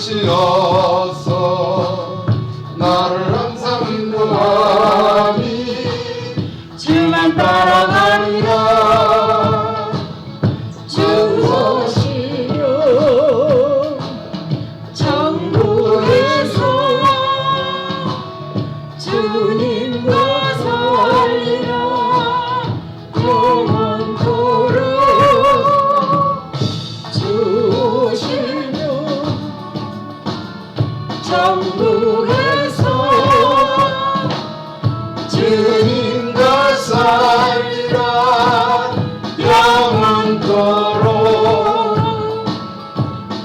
주시어서 나를 항상 인도하니 주만 따라가리라. 주시며 천국에서 주님과 살리라. 영원토록 주시며 천국에서 주님과 살리라. 영원토록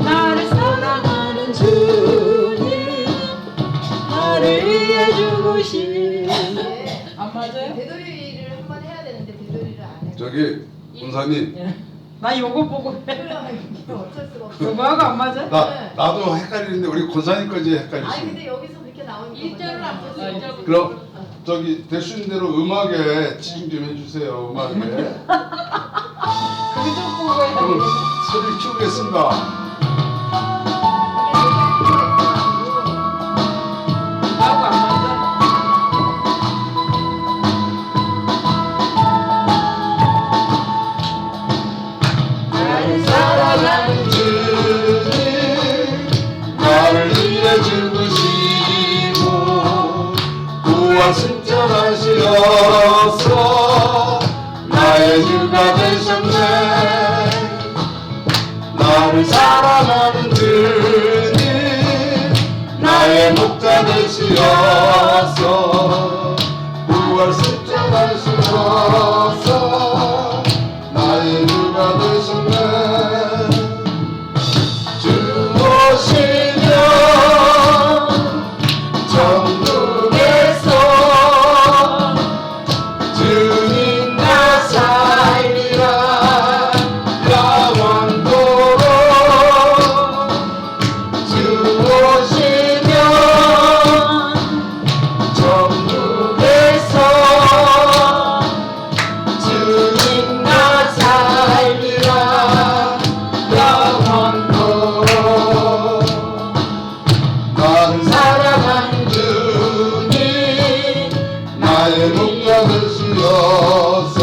나를 사랑하는 주님 나를 위해 죽으신. 안 맞아요? 되돌이를 한번 해야 되는데 되돌이를 안 해. 저기 군사님, 나 요거 보고 해. 어쩔 수가 없어. 요거하고 안 맞아? 나도 헷갈리는데 우리 군사님까지 아니 헷갈리시네. 근데 여기서 그렇게 나오니까 일절을 안 어쩔 수가 없어. 그럼 저기 되시는 대로 음악에 집중 좀 해주세요. 음악에. 그게 좀 보고 해. 그럼 소리 키우겠습니다. 나하고 안 맞아? 나를 사랑하는 주님 나를 위해 죽으시고 구원 승천하시어서 나의 주가 되셨네. 나를 사랑하는 주님 나의 목자 되시어서 구원 승천하시어서 나의 주가 되셨네. 주 오시면 천국에서 주님과 살리라. 영원토록 주 오시면 천국에서 주님과 살리라. 영원토록 나를 사랑하는 주님 나의 목자 되시어서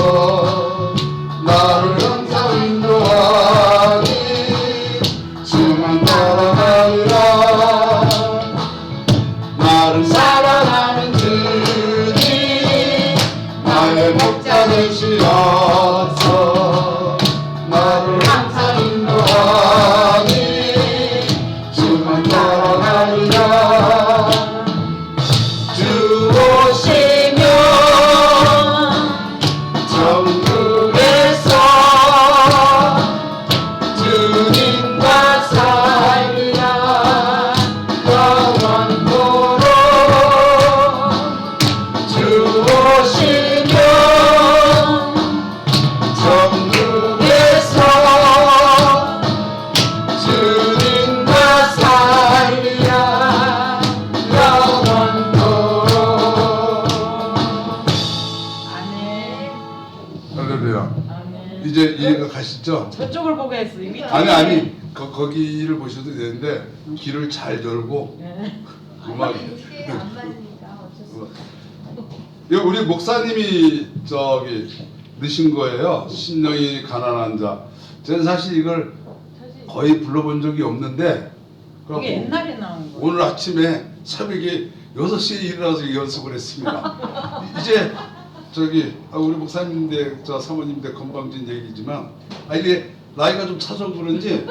나를 항상 인도하니 주만 따라가리라. 나를 사랑하는 주님 나의 목자 되시어서 나를 항상 인도하니 주만 따라가리라. 주 오시면 천국에서 주님과 살리라. 영원토록 주 오시면 천국에서 주님과 살리라. 영원토록. 아멘. 할렐루야. 아멘. 이제 이해가 가시죠? 저쪽을 보고 했어 이미. 아니 거기를 보셔도 되는데 귀를 잘 열고 네. 음악이 이게 안 맞으니까 어쩔 수 없어. 이거 우리 목사님이 저기 넣으신 거예요. 신령이 가난한 자. 저는 사실 이걸 사실 거의 불러본 적이 없는데 그럼 이게 옛날에 나온 거. 오늘 아침에 새벽에 6시에 일어나서 연습을 했습니다. 이제 저기 우리 목사님인데 저 사모님인데 건방진 얘기지만 이게 나이가 좀 차서 그런지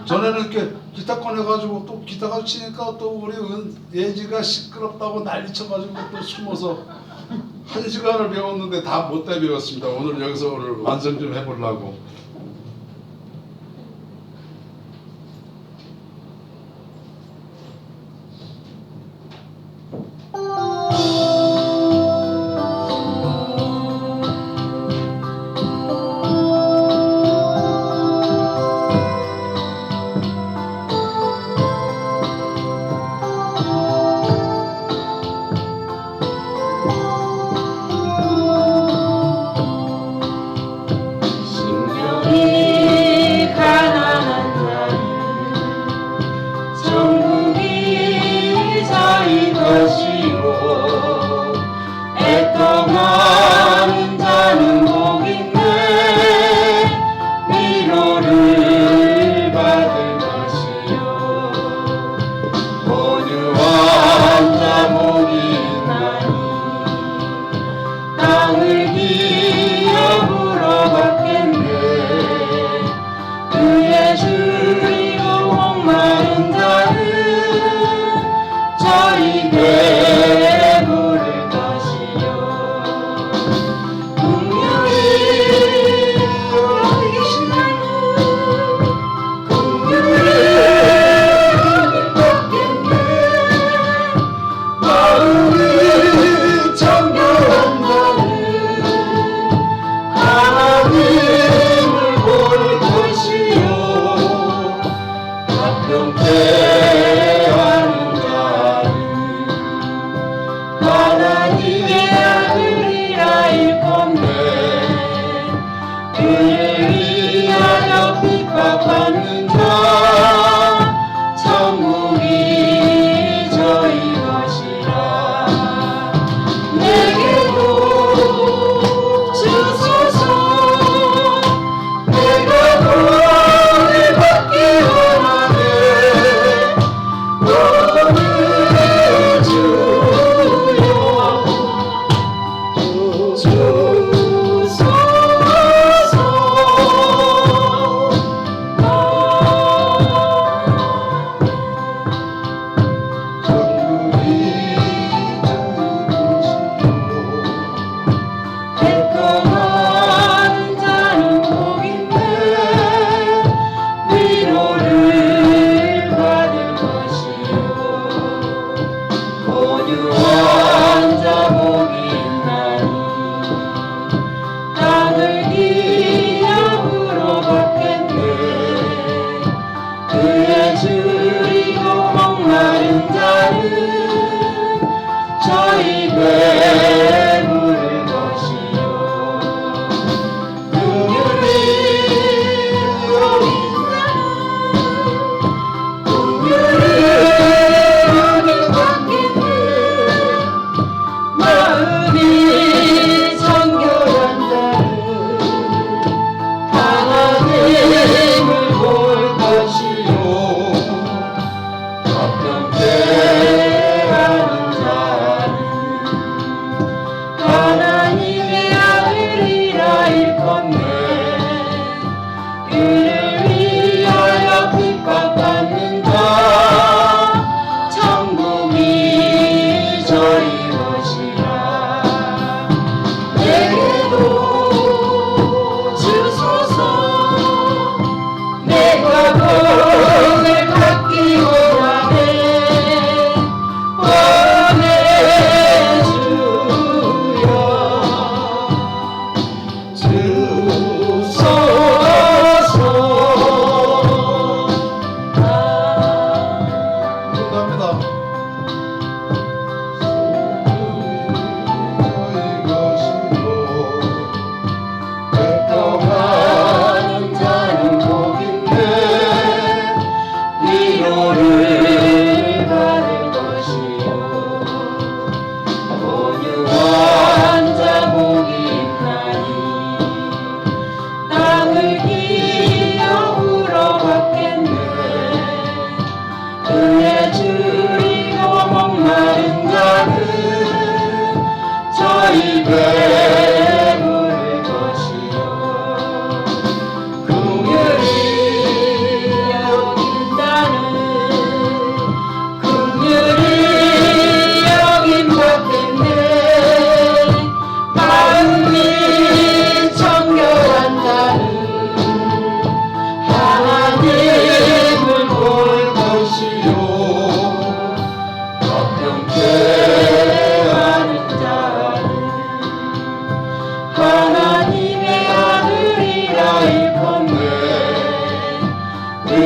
전에는 이렇게 기타 꺼내가지고 또 기타가 치니까 또 우리 예지가 시끄럽다고 난리쳐가지고 또 숨어서 1시간을 배웠는데 다 못다 배웠습니다. 오늘 여기서 오늘 완성 좀 해보려고. 물을 것이요 긍휼히 여긴 받겠네 마음이 정결한 자는 하나님을 볼 것이요 화평케 하는 자는 하나님의 아들이라 일컫네 그를 위하여 핍박받는 자 천국이 저희 것이라 내게도 주소서 내가 복을 받기 원하네 보내주여 주소서 감사합니다. 애통하는 자는 복인데 위로를 받을 것이요 온유한 자 복이 있나니 땅을 기업으로 받겠네 은혜 줄이고 목마른 자는 저희 배부를 것이요 긍휼히 여긴다는 긍휼히 여긴 받겠네 마음이 정결한 자는 하나님을 볼 것이요 화평케 하는 자는 하나님의 아들이라 일컫네 그를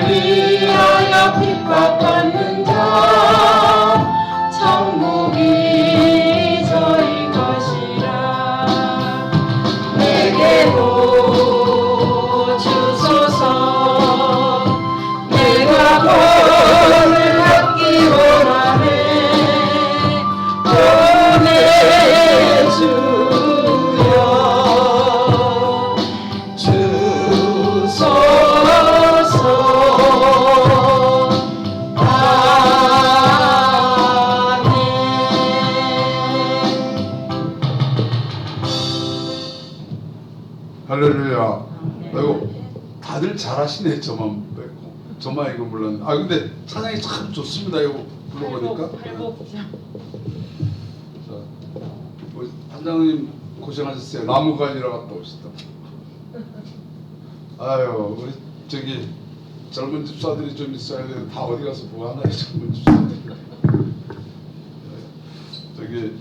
위하여 핍박받는 자 천국이 저희 것이라 내게도 주소서 내가 복을 받기 원하네 보내주여 주소서 할렐루야. 아이고 다들 잘하시네. 저만 빼고 저만 이거 몰랐네. 아 근데 찬양이 참 좋습니다. 이거 불러보니까. 팔복자. 자, 우리 단장님 고생하셨어요. 나무관이라 갔다 오시다. 아유 우리 저기 젊은 집사들이 좀 있어야 되는데 다 어디 가서 뭐 하나요 젊은 집사들이. 저기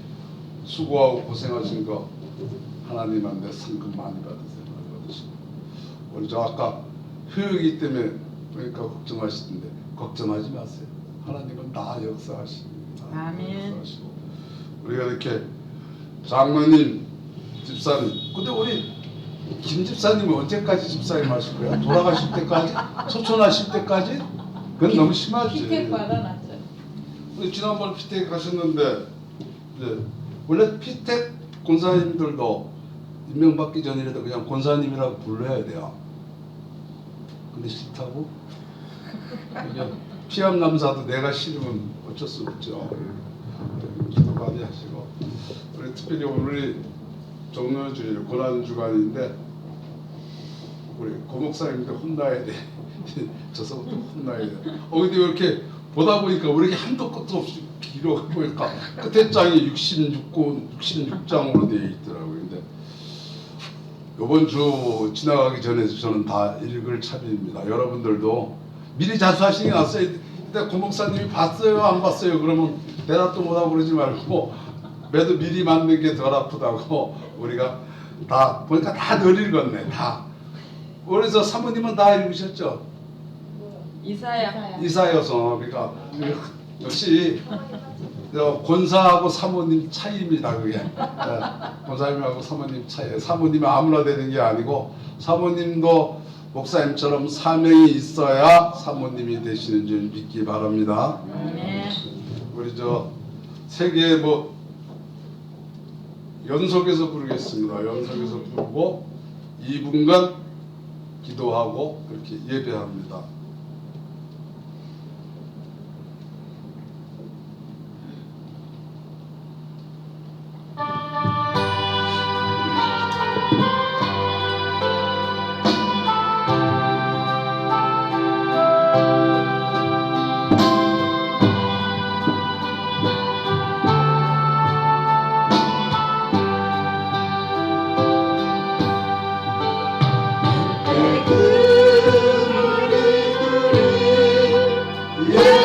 수고하고 고생하신 거 하나님한테 상금 많이 받으세요. 많이 받으시고 우리 저 아까 효육이 때문에 그러니까 걱정하시던데 걱정하지 마세요. 하나님은 다 역사하십니다. 아멘. 역사하시고 우리가 이렇게 장로님, 집사님, 근데 우리 김 집사님은 언제까지 집사님 하실 거야? 돌아가실 때까지? 소천하실 때까지? 그건 너무 심하지. 피택 받아놨죠. 우리 지난번 피택 가셨는데 이제 원래 피택 권사님들도 임명받기 전이라도 그냥 권사님이라고 불러야 돼요. 근데 싫다고? 이게 피암 남사도 내가 싫으면 어쩔 수 없죠. 기도 많이 하시고 우리 특별히 오늘 정로주일 고난 주간인데 우리 고목사님도 혼나야 돼. 저서부터 혼나야 돼. 근데 왜 이렇게 보다 보니까 왜 이렇게 한도 끝도 없이 길어 보니까 끝에 장이 66장으로 되어 있더라고요. 근데 이번 주 지나가기 전에 저는 다 읽을 참입니다. 여러분들도 미리 자수하시는 게 낫어요. 근데 고목사님이 봤어요 안 봤어요 그러면 대답도 못하고 그러지 말고 매도 미리 맞는 게 덜 아프다고 우리가 다 보니까 다 덜 읽었네. 다. 그래서 사모님은 다 읽으셨죠? 이사야. 이사여서 그러니까 역시 권사하고 사모님 차이입니다. 그게 권사님하고 사모님 차이. 사모님은 아무나 되는 게 아니고 사모님도 목사님처럼 사명이 있어야 사모님이 되시는 줄 믿기 바랍니다. 네. 우리 세계 연속해서 부르겠습니다. 연속해서 부르고 2분간 기도하고 그렇게 예배합니다.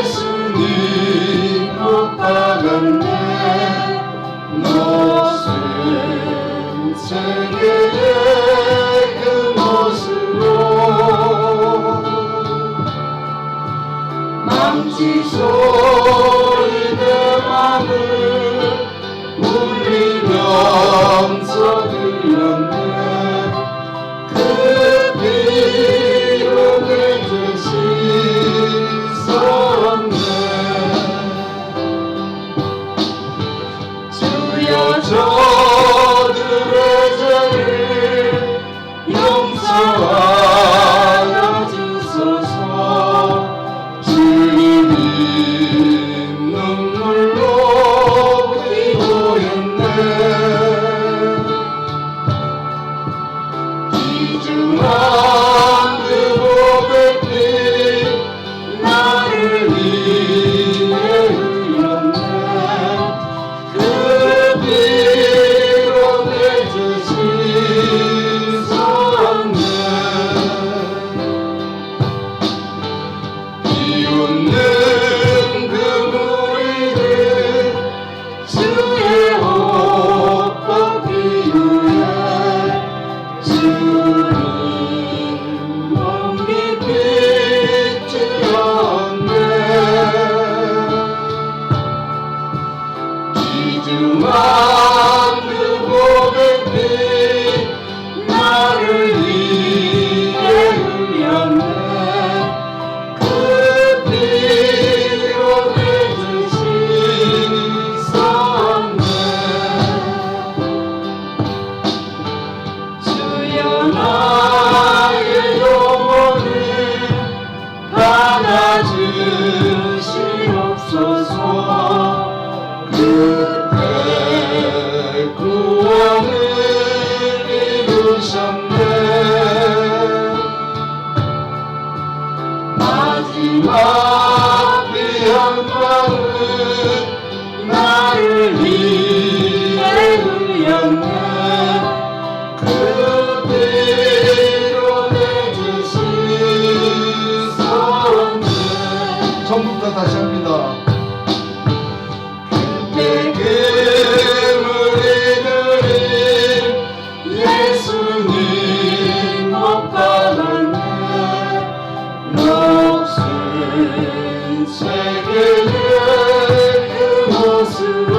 예수님 못 박았네 녹슨 세계의 그 모습으로 망치 소리 내 맘을 울리면서 들렸네 그 비로 내 뜻이 주여 저들의 죄를 용서하여 주소서 주님이 눈물로 기도했네 귀중한 그 고백이 나를 위해 흘렸네 그 비로 내 뜻이 섰네 비웃는 그 무리들 주의 옷 벗기 위해 주님 몸 깊이 찔렸네 귀중한 그 고백이 나를 위해 흘렸네 그 비로 내 뜻이 섰네 주여 나의 영혼을 받아주시옵소서 그때 구원을 이루셨네 마지막 귀한 방은 나를 위해 흘렸네 그 비로 내 뜻이 섰네 전부터 다시 합니다. 그 무리들이 예수님 못 박았네 녹슨 세계의 그 모습으로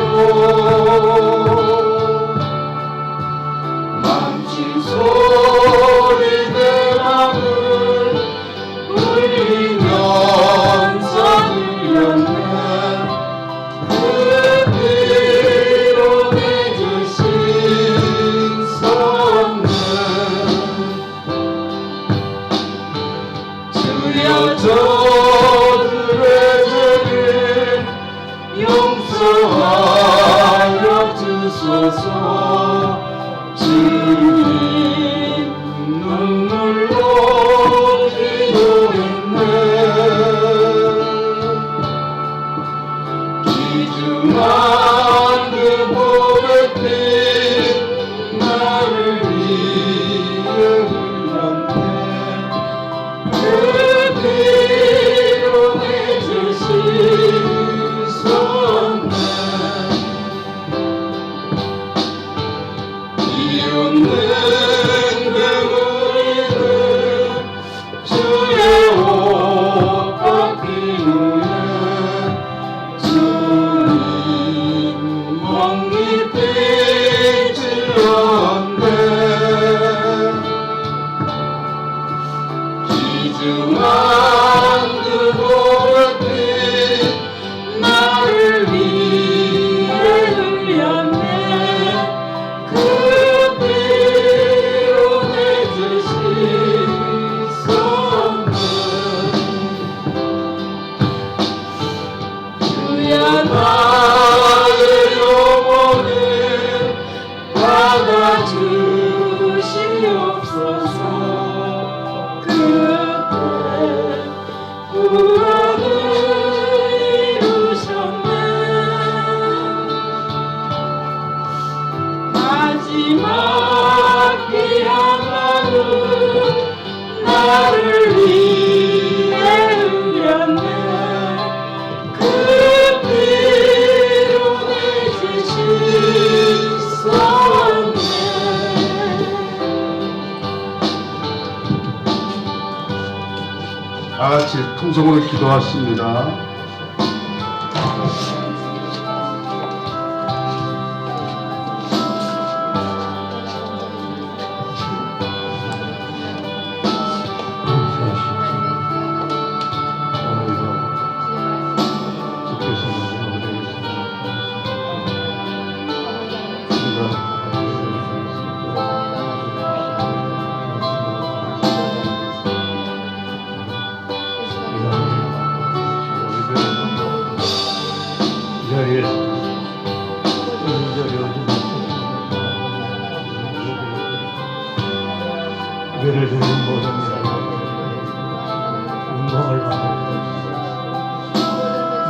망치 소리 내 맘을 울리면서 들렸네 그 비로 내 뜻이 섰네 주여 저들의 죄를 용서하여 주소서 주님 눈물로 기도했네 귀중한 그 고백이 나를 위해 흘렸네 그 비로 내 뜻이 섰네 빛질런데 귀중한 그 보랏빛 나를 위해 흘렸네 그 피로 내 죄 씻었네 주야 나의 영혼을 받아주시옵소서 그때 구원을 이루셨네 마지막 귀한 마음 나를 위해 흘렸네 그 피로 내 죄 씻었네 다 같이 통성으로 기도하십니다. 예를 드는 모든 영광을 받으옵소서.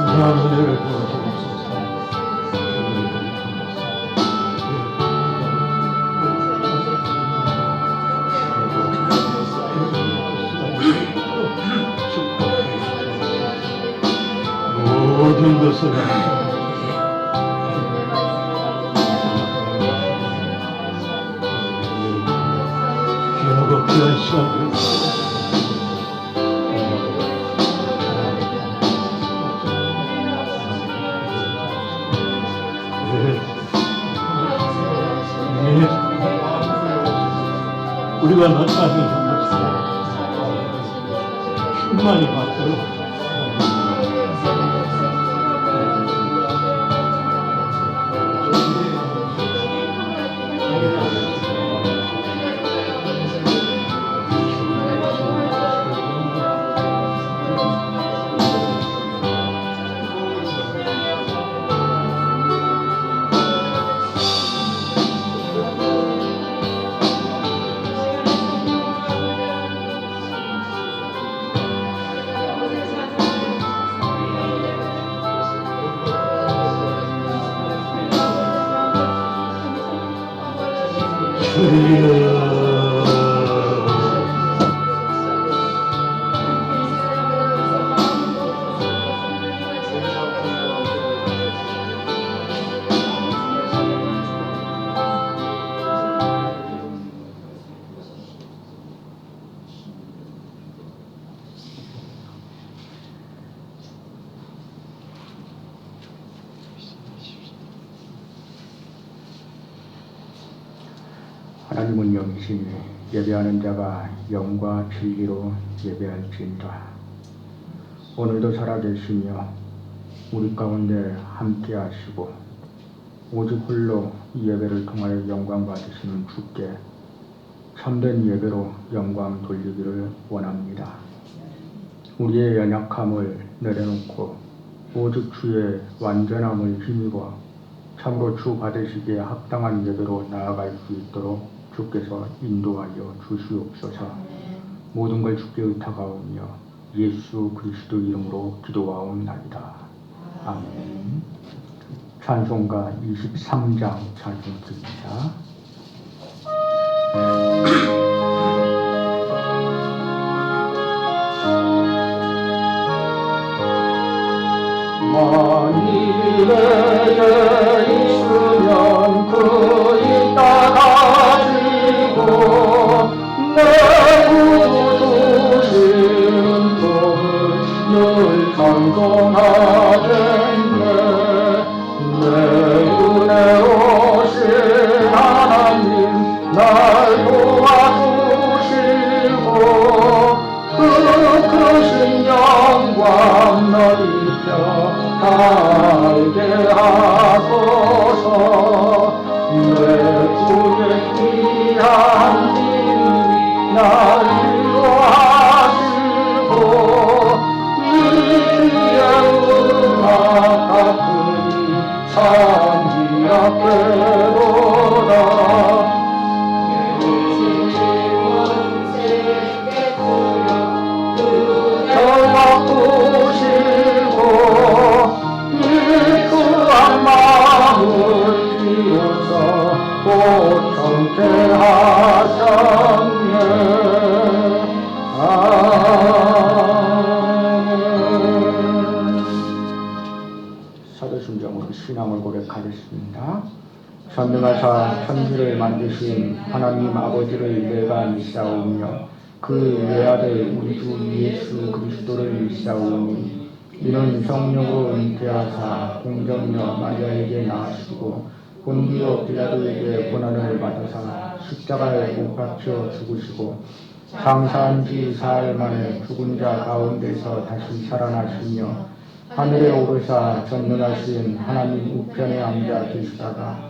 무한한 은혜를 부어주옵소서. 모든 것을 귀하고 귀한 시간을 우리가 나타나는 충만히 받도록 하나님은 영이시니 예배하는 자가 영과 진리로 예배할지니라. 오늘도 살아계시며 우리 가운데 함께 하시고 오직 홀로 이 예배를 통하여 영광 받으시는 주께 참된 예배로 영광 돌리기를 원합니다. 우리의 연약함을 내려놓고 오직 주의 완전함을 힘입어 참으로 주 받으시기에 합당한 예배로 나아갈 수 있도록 주께서 인도하여 주시옵소서. 모든 걸 주께 의탁하오며 예수 그리스도 이름으로 기도하옵나이다. 아멘. 찬송가 23장 찬송드립니다. 만일에 있으면 그 있다 가지고 내 구주 주시는 복을 늘 찬송하겠네. 내 은혜로 알게 하소서. 내 주의 귀한 이름이 날 위로하시고 이 주의 음악 같으니 산이 앞에로다. 바꾸시고 이구한 마음을 비워서 고통케 하셨네. 아멘. 사도순정으로 신앙을 고백하겠습니다. 전능하사 천지를 만드신 하나님 아버지를 내가 믿사오며 그 외아들 우리 주 예수 그리스도를 믿사오니 이는 성령으로 잉태하사 공정녀 마리아에게 나으시고 본디오 빌라도에게 고난을 받으사 십자가에 못 박혀 죽으시고 장사한 지 사흘 만에 죽은 자 가운데서 다시 살아나시며 하늘에 오르사 전능하신 하나님 우편에 앉아 계시다가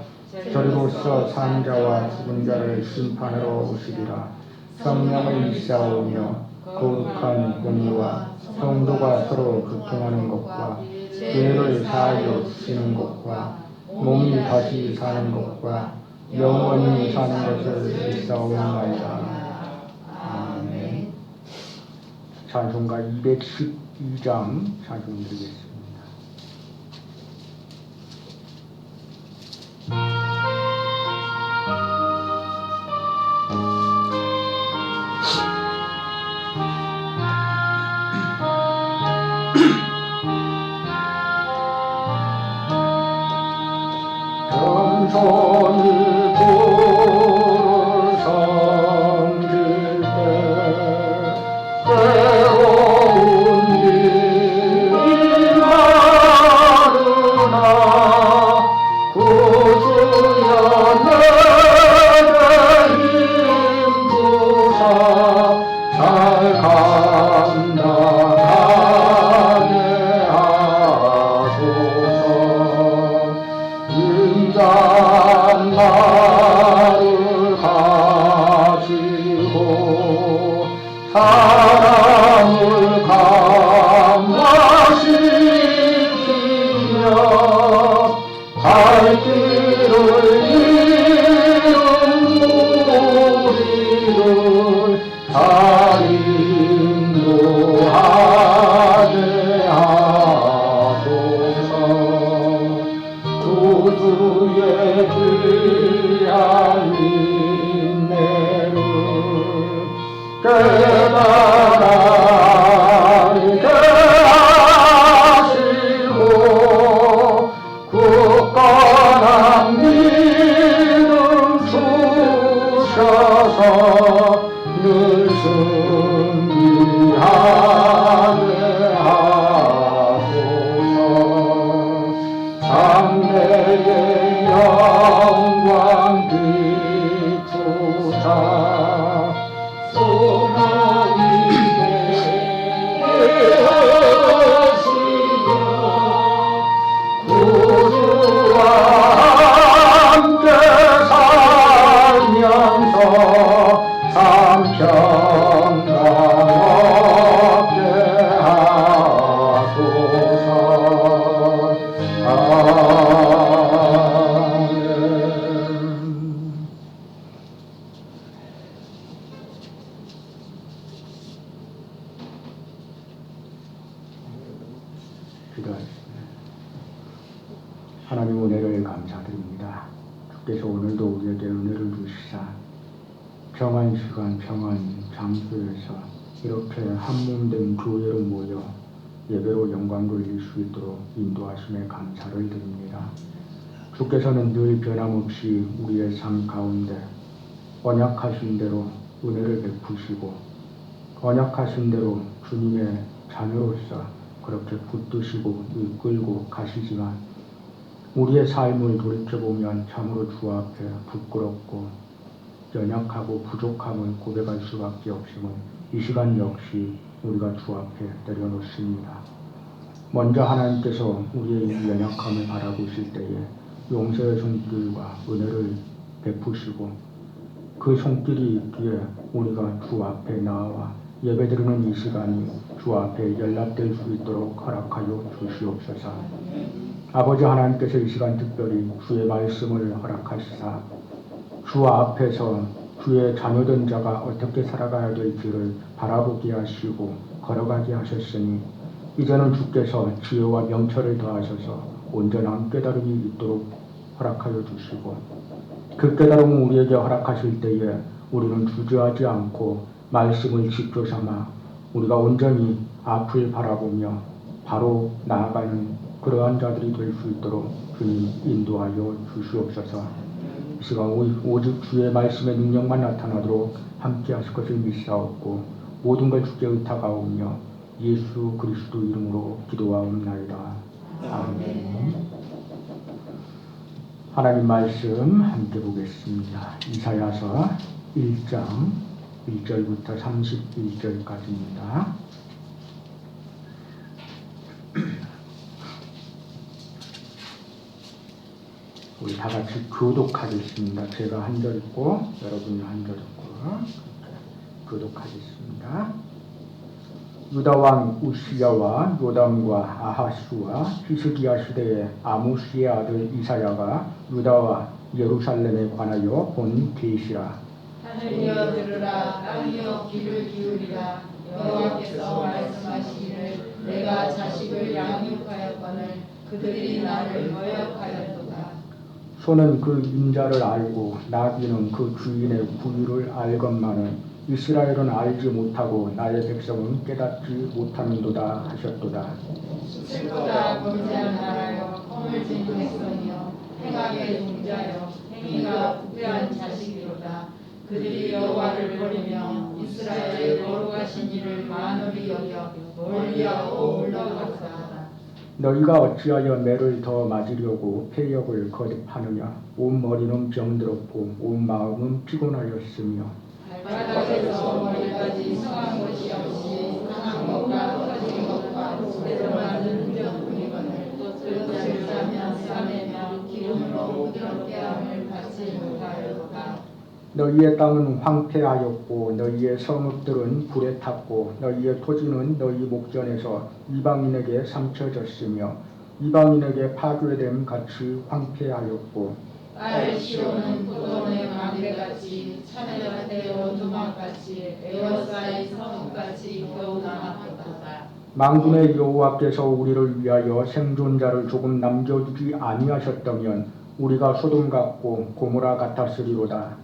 저리로서 산 자와 죽은 자를 심판하러 오시리라. 성령을 믿사오며 거룩한 공의와 성도가 서로 교통하는 것과 죄를 사하여 주시는 것과 몸이 다시 사는 것과 영원히 사는 것을 믿사오나이다. 아멘. 찬송가 212장 찬송드리겠습니다. 겸손히 주를 섬길 때 괴로운 일이 많으나 구주여 내게 힘주사 잘 감당하게 하소서. 인간 나를 가지고 사랑을 감화시키며 갈 길을 잃은 우리를 잘 인도하게 하소서. 구주의 귀한 인내를 깨달게 하시고 굳건한 믿음 주셔서 늘 승리하게 하소서. 장래의 영광 비추사 소망이 되시며 구주와 함께 살면서 삼 평강 얻게 하소서. 기도하겠습니다. 하나님 은혜를 감사드립니다. 주께서 오늘도 우리에게 은혜를 주시사 평안 시간 평안 장소에서 이렇게 한몸된 교회로 모여 예배로 영광 돌릴 수 있도록 인도하심에 감사를 드립니다. 주께서는 늘 변함없이 우리의 삶 가운데 언약하신 대로 은혜를 베푸시고 언약하신 대로 주님의 자녀로서 그렇게 붙드시고 이끌고 가시지만 우리의 삶을 돌이켜보면 참으로 주 앞에 부끄럽고 연약하고 부족함을 고백할 수밖에 없음을 이 시간 역시 우리가 주 앞에 내려놓습니다. 먼저 하나님께서 우리의 이 연약함을 바라보실 때에 용서의 손길과 은혜를 베푸시고 그 손길이 있기에 우리가 주 앞에 나와 예배드리는 이 시간이 주 앞에 연락될 수 있도록 허락하여 주시옵소서. 아버지 하나님께서 이 시간 특별히 주의 말씀을 허락하시사 주 앞에서 주의 자녀된 자가 어떻게 살아가야 될지를 바라보게 하시고 걸어가게 하셨으니 이제는 주께서 지혜와 명철을 더하셔서 온전한 깨달음이 있도록 허락하여 주시고 그 깨달음을 우리에게 허락하실 때에 우리는 주저하지 않고 말씀을 지표 삼아 우리가 온전히 앞을 바라보며 바로 나아가는 그러한 자들이 될 수 있도록 주님 인도하여 주시옵소서. 이 시간 오직 주의 말씀의 능력만 나타나도록 함께 하실 것을 믿사옵고 모든 걸 주께 의탁하오며 예수 그리스도 이름으로 기도하옵나이다. 아멘. 하나님 말씀 함께 보겠습니다. 이사야서 1장 1절부터 31절까지입니다. 우리 다 같이 교독하겠습니다. 제가 한 절 읽고 여러분이 한 절 읽고 교독하겠습니다. 유다 왕 우시야와 요담과 아하스와 히스기야 시대의 아모스의 아들 이사야가 유다와 예루살렘에 관하여 본 계시라. 하늘이여 들으라. 땅이여 귀를 기울이라. 여호와께서 말씀하시기를 내가 자식을 양육하였거늘 그들이 나를 거역하였도다. 소는 그 인자를 알고 나귀는 그 주인의 부유를 알건만은 이스라엘은 알지 못하고 나의 백성은 깨닫지 못하는도다 하셨도다. 슬프다 범죄한 나라여 허물진 백성이여 행악의 종자여 행위가 부패한 자식이로다. 그들이 여호와를 버리며 이스라엘의 거룩하신 이를 만홀히 여겨 멀리하고 물러갔다. 너희가 어찌하여 매를 더 맞으려고 폐역을 거듭하느냐. 온 머리는 병들었고 온 마음은 피곤하였으며 발바닥에서 머리까지 성한 것이 없이 상한 것과 터진 것과 제대로 만든 흔적뿐이거늘 그것을 싸면 싸매며 기름으로 부드럽게 함을 받지 못하였다. 너희의 땅은 황폐하였고 너희의 성읍들은 불에 탔고 너희의 토지는 너희 목전에서 이방인에게 삼켜졌으며 이방인에게 파괴됨 같이 황폐하였고 딸 시온은 포도원의 망대같이 참외밭의 원두막같이 에워싸인 성읍같이 겨우 남았도다. 만군의 여호와께서 우리를 위하여 생존자를 조금 남겨두지 아니하셨다면 우리가 소돔 같고 고모라 같았으리로다.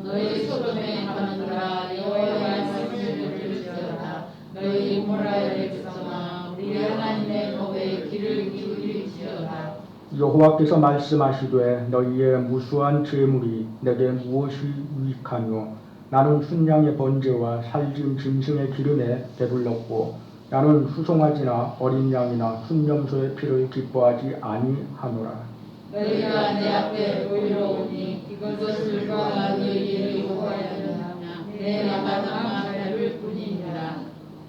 너희 소돔의 하나님아 여호와의 말씀을 들을지어다. 너희 고모라의 백성아 우리 하나님의 법에 귀를 기울일지어다. 여호와께서 말씀하시되 너희의 무수한 재물이 내게 무엇이 유익하뇨. 나는 순양의 번제와 살진 짐승의 기름에 배불렀고 나는 후송아지나 어린 양이나 순염소의 피를 기뻐하지 아니하노라. 너희가 내 앞에 보이러 오니 이것을 보아 너희를 요구하였느냐. 내 마다만 밟을 뿐이니라.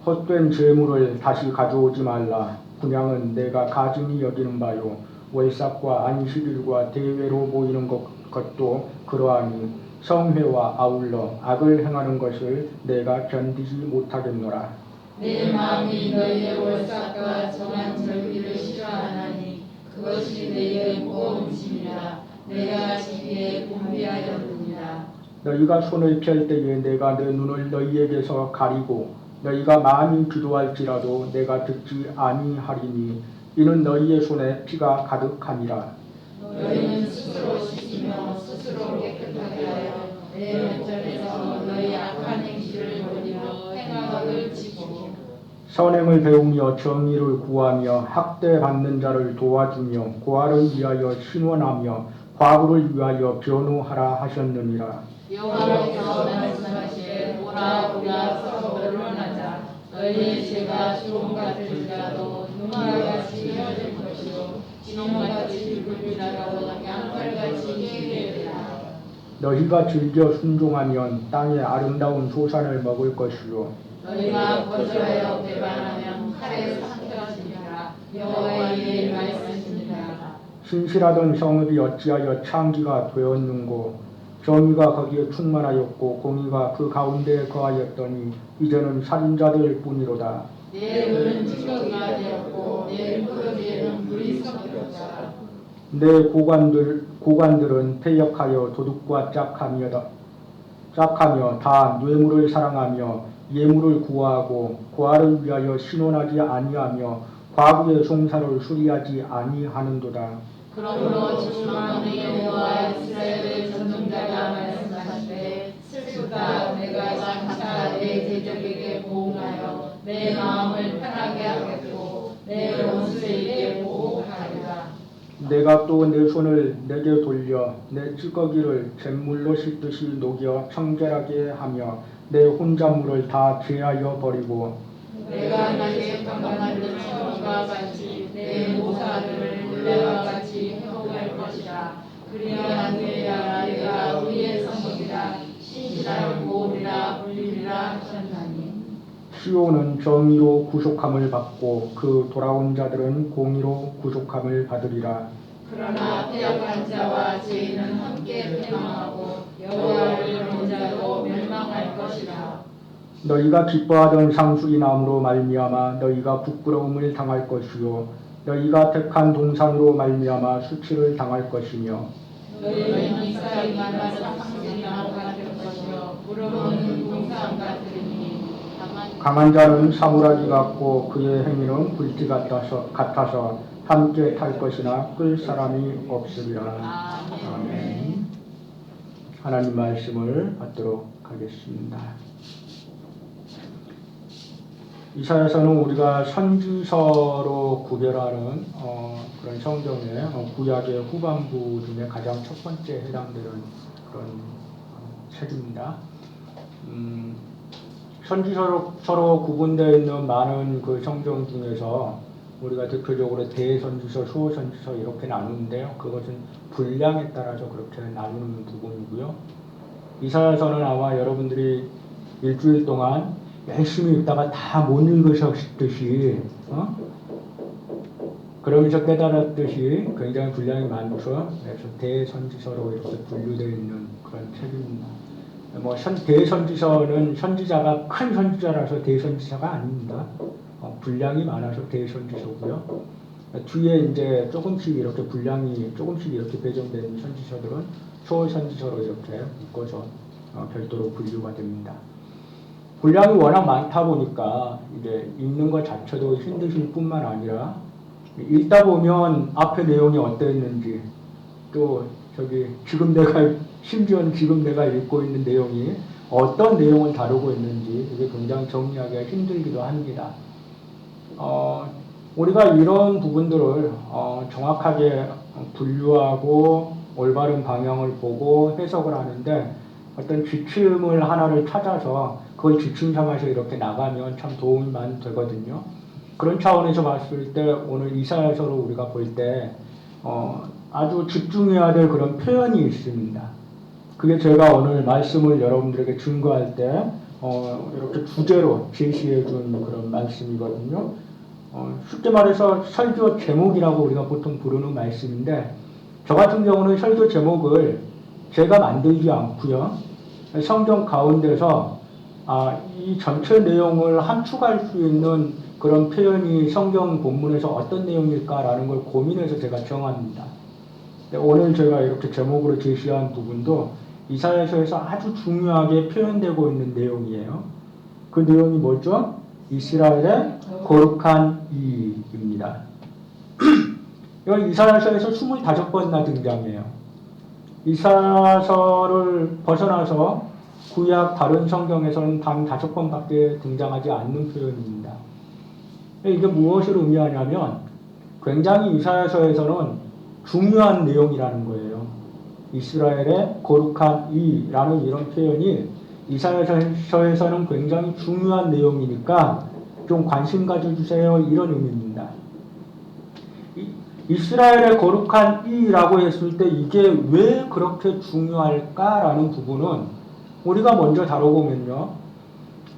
헛된 재물을 다시 가져오지 말라. 분양은 내가 가증히 여기는 바요 월삭과 안식일과 대회로 보이는 것도 그러하니 성회와 아울러 악을 행하는 것을 내가 견디지 못하겠노라. 내 마음이 너희의 월삭과 정한 절기를 싫어하나니 그것이 너희의 모험심이라. 내가 지기에 공비하였느니라. 너희가 손을 펼 때에 내가 내 눈을 너희에게서 가리고 너희가 많이 기도할지라도 내가 듣지 아니하리니 이는 너희의 손에 피가 가득하니라. 너희는 스스로 씻으며 스스로 깨끗하게 하여 내 면전에서 너희 악한 행실을 버리며 행악을 지키고 선행을 배우며 정의를 구하며 학대받는 자를 도와주며 고아를 위하여 신원하며 과부를 위하여 변호하라 하셨느니라. 여호와께서 말씀하시되 오라 우리가 서로 변론하자. 너희의 죄가 주홍 같을지라도 눈물같이 헤어질 것이요 진홍같이 붉을지라도 양털같이 희게 되라. 너희가 즐겨 순종하면 땅의 아름다운 소산을 먹을 것이요 너희가 거절하여 배반하면 칼에 삼켜지리라. 여호와의 말씀입니다. 신실하던 성읍이 어찌하여 창기가 되었는고 정의가 거기에 충만하였고 공의가 그 가운데에 거하였더니 이제는 살인자들 뿐이로다. 내 눈은 찌꺼기가 되었고 내 무릎에는 물이 섞였다. 내 고관들은 패역하여 도둑과 짝하며 다 뇌물을 사랑하며 예물을 구하고 고아를 위하여 신원하지 아니하며 과부의 송사를 수리하지 아니하는도다. 그러므로 주만의 여호와 이스라엘의 전능자가 말씀하시되 슬프다. 내가 장차 내 대적에게 보응하여 내 마음을 편하게 하겠고 내 원수에게 보복하리라. 내가 또 내 손을 내게 돌려 내 찌꺼기를 잿물로 씻듯이 녹여 청결하게 하며 내 혼잣물을 다 제하여 버리고 내가 내게 평강한 듯과 같이 내 모사들을 물레와 같이 회복할 것이라. 그리한 후에야 내가 우리의 성읍이라 신실한 고울이라 불리리라 하셨나니. 시온은 정의로 구속함을 받고 그 돌아온 자들은 공의로 구속함을 받으리라. 그러나 패역한 자와 죄인은 함께 패망하고 여호와를 모르는 자도 멸망할 것이라. 너희가 기뻐하던 상수이남으로 말미암아 너희가 부끄러움을 당할 것이요 너희가 택한 동산으로 말미암아 수치를 당할 것이며 너희는 이스라엘 만나서 상수이나무 같을 것이요 무릎은 동상 같으니. 강한 자는 사물아기 같고 그의 행위는 불띠 같아서 함께 탈 것이나 끌 사람이 없으리라. 아멘. 하나님 말씀을 받도록 하겠습니다. 이사야서는 우리가 선지서로 구별하는 그런 성경의 구약의 후반부 중에 가장 첫 번째 해당되는 그런 책입니다. 선지서로 구분되어 있는 많은 그 성경 중에서 우리가 대표적으로 대선지서, 수호선지서 이렇게 나누는데요. 그것은 분량에 따라서 그렇게 나누는 부분이고요. 이사야서는 아마 여러분들이 일주일 동안 열심히 읽다가 다 못 읽으셨듯이 그러면서 깨달았듯이 굉장히 분량이 많죠. 그래서 대선지서로 이렇게 분류되어 있는 그런 책입니다. 대선지서는 선지자가 큰 선지자라서 대선지서가 아닙니다. 분량이 많아서 대선지서고요. 뒤에 이제 조금씩 이렇게 분량이 조금씩 이렇게 배정된 선지서들은 소선지서로 이렇게 묶어서 별도로 분류가 됩니다. 분량이 워낙 많다 보니까 이제 읽는 것 자체도 힘드실 뿐만 아니라 읽다 보면 앞에 내용이 어떠했는지 또 심지어는 지금 내가 읽고 있는 내용이 어떤 내용을 다루고 있는지 이게 굉장히 정리하기가 힘들기도 합니다. 우리가 이런 부분들을 정확하게 분류하고 올바른 방향을 보고 해석을 하는데 어떤 지침을 하나를 찾아서 그걸 지침 삼아서 이렇게 나가면 참 도움이 많이 되거든요. 그런 차원에서 봤을 때 오늘 이사야서로 우리가 볼 때 아주 집중해야 될 그런 표현이 있습니다. 그게 제가 오늘 말씀을 여러분들에게 증거할 때 이렇게 주제로 제시해 준 그런 말씀이거든요. 쉽게 말해서 설교 제목이라고 우리가 보통 부르는 말씀인데 저 같은 경우는 설교 제목을 제가 만들지 않고요. 성경 가운데서 이 전체 내용을 함축할 수 있는 그런 표현이 성경 본문에서 어떤 내용일까라는 걸 고민해서 제가 정합니다. 오늘 제가 이렇게 제목으로 제시한 부분도 이사야서에서 아주 중요하게 표현되고 있는 내용이에요. 그 내용이 뭐죠? 이스라엘의 거룩한 이입니다. 이건 이사야서에서 25번이나 등장해요. 이사야서를 벗어나서 구약 다른 성경에서는 단 5번밖에 등장하지 않는 표현입니다. 이게 무엇을 의미하냐면 굉장히 이사야서에서는 중요한 내용이라는 거예요. 이스라엘의 거룩한 이라는 이런 표현이 이사야서에서는 굉장히 중요한 내용이니까 좀 관심 가져주세요 이런 의미입니다. 이스라엘의 거룩한 이라고 했을 때 이게 왜 그렇게 중요할까라는 부분은 우리가 먼저 다뤄보면요.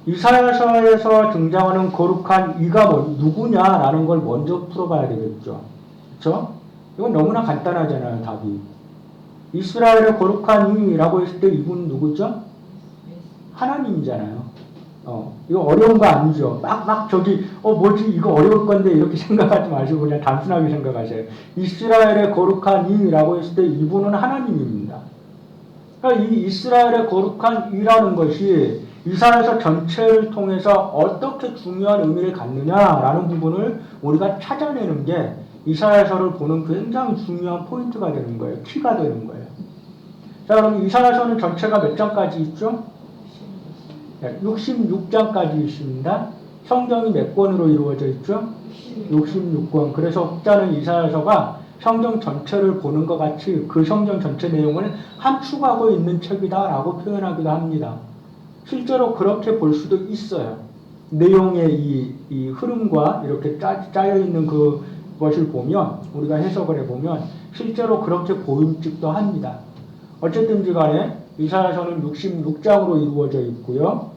이사야서에서 등장하는 거룩한 이가 누구냐라는 걸 먼저 풀어봐야 되겠죠. 그렇죠? 이건 너무나 간단하잖아요, 답이. 이스라엘의 거룩한 이라고 했을 때 이분은 누구죠? 하나님이잖아요. 이거 어려운 거 아니죠. 뭐지, 이거 어려울 건데, 이렇게 생각하지 마시고 그냥 단순하게 생각하세요. 이스라엘의 거룩한 이라고 했을 때 이분은 하나님입니다. 그러니까 이 이스라엘의 거룩한 이라는 것이 이사야서 전체를 통해서 어떻게 중요한 의미를 갖느냐라는 부분을 우리가 찾아내는 게 이사야서를 보는 굉장히 중요한 포인트가 되는 거예요. 키가 되는 거예요. 자, 그럼 이사야서는 전체가 몇 장까지 있죠? 66장까지 있습니다. 성경이 몇 권으로 이루어져 있죠? 66권. 그래서 혹자는 이사야서가 성경 전체를 보는 것 같이 그 성경 전체 내용을 함축하고 있는 책이다라고 표현하기도 합니다. 실제로 그렇게 볼 수도 있어요. 내용의 이 흐름과 이렇게 짜여 있는 그것을 보면, 우리가 해석을 해보면 실제로 그렇게 보임직도 합니다. 어쨌든지 간에 이사야서는 66장으로 이루어져 있고요.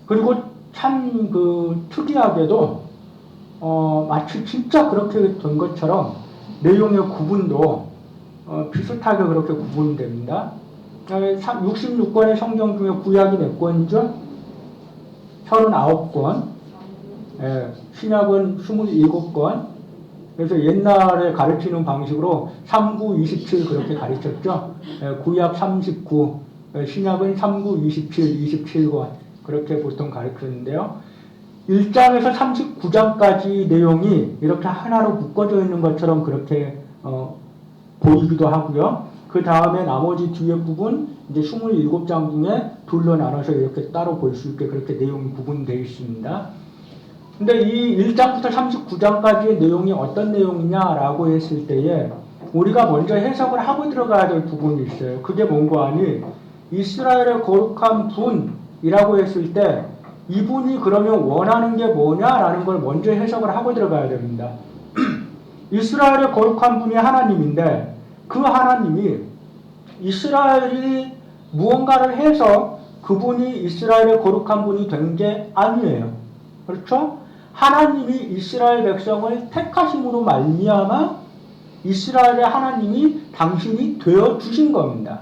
그리고 참 특이하게도 마치 진짜 그렇게 된 것처럼 내용의 구분도 비슷하게 그렇게 구분됩니다. 66권의 성경 중에 구약이 몇 권이죠? 39권. 신약은 27권. 그래서 옛날에 가르치는 방식으로 39, 27 그렇게 가르쳤죠. 구약 39, 신약은 39, 27, 27권 그렇게 보통 가르쳤는데요. 1장에서 39장까지 내용이 이렇게 하나로 묶어져 있는 것처럼 그렇게 보이기도 하고요. 그 다음에 나머지 뒤에 부분 이제 27장 중에 둘로 나눠서 이렇게 따로 볼 수 있게 그렇게 내용이 구분되어 있습니다. 근데 이 1장부터 39장까지의 내용이 어떤 내용이냐라고 했을 때에 우리가 먼저 해석을 하고 들어가야 될 부분이 있어요. 그게 뭔가 하니 이스라엘의 거룩한 분이라고 했을 때 이분이 그러면 원하는 게 뭐냐라는 걸 먼저 해석을 하고 들어가야 됩니다. 이스라엘의 거룩한 분이 하나님인데 그 하나님이 이스라엘이 무언가를 해서 그분이 이스라엘의 거룩한 분이 된 게 아니에요. 그렇죠? 하나님이 이스라엘 백성을 택하심으로 말미암아 이스라엘의 하나님이 당신이 되어 주신 겁니다.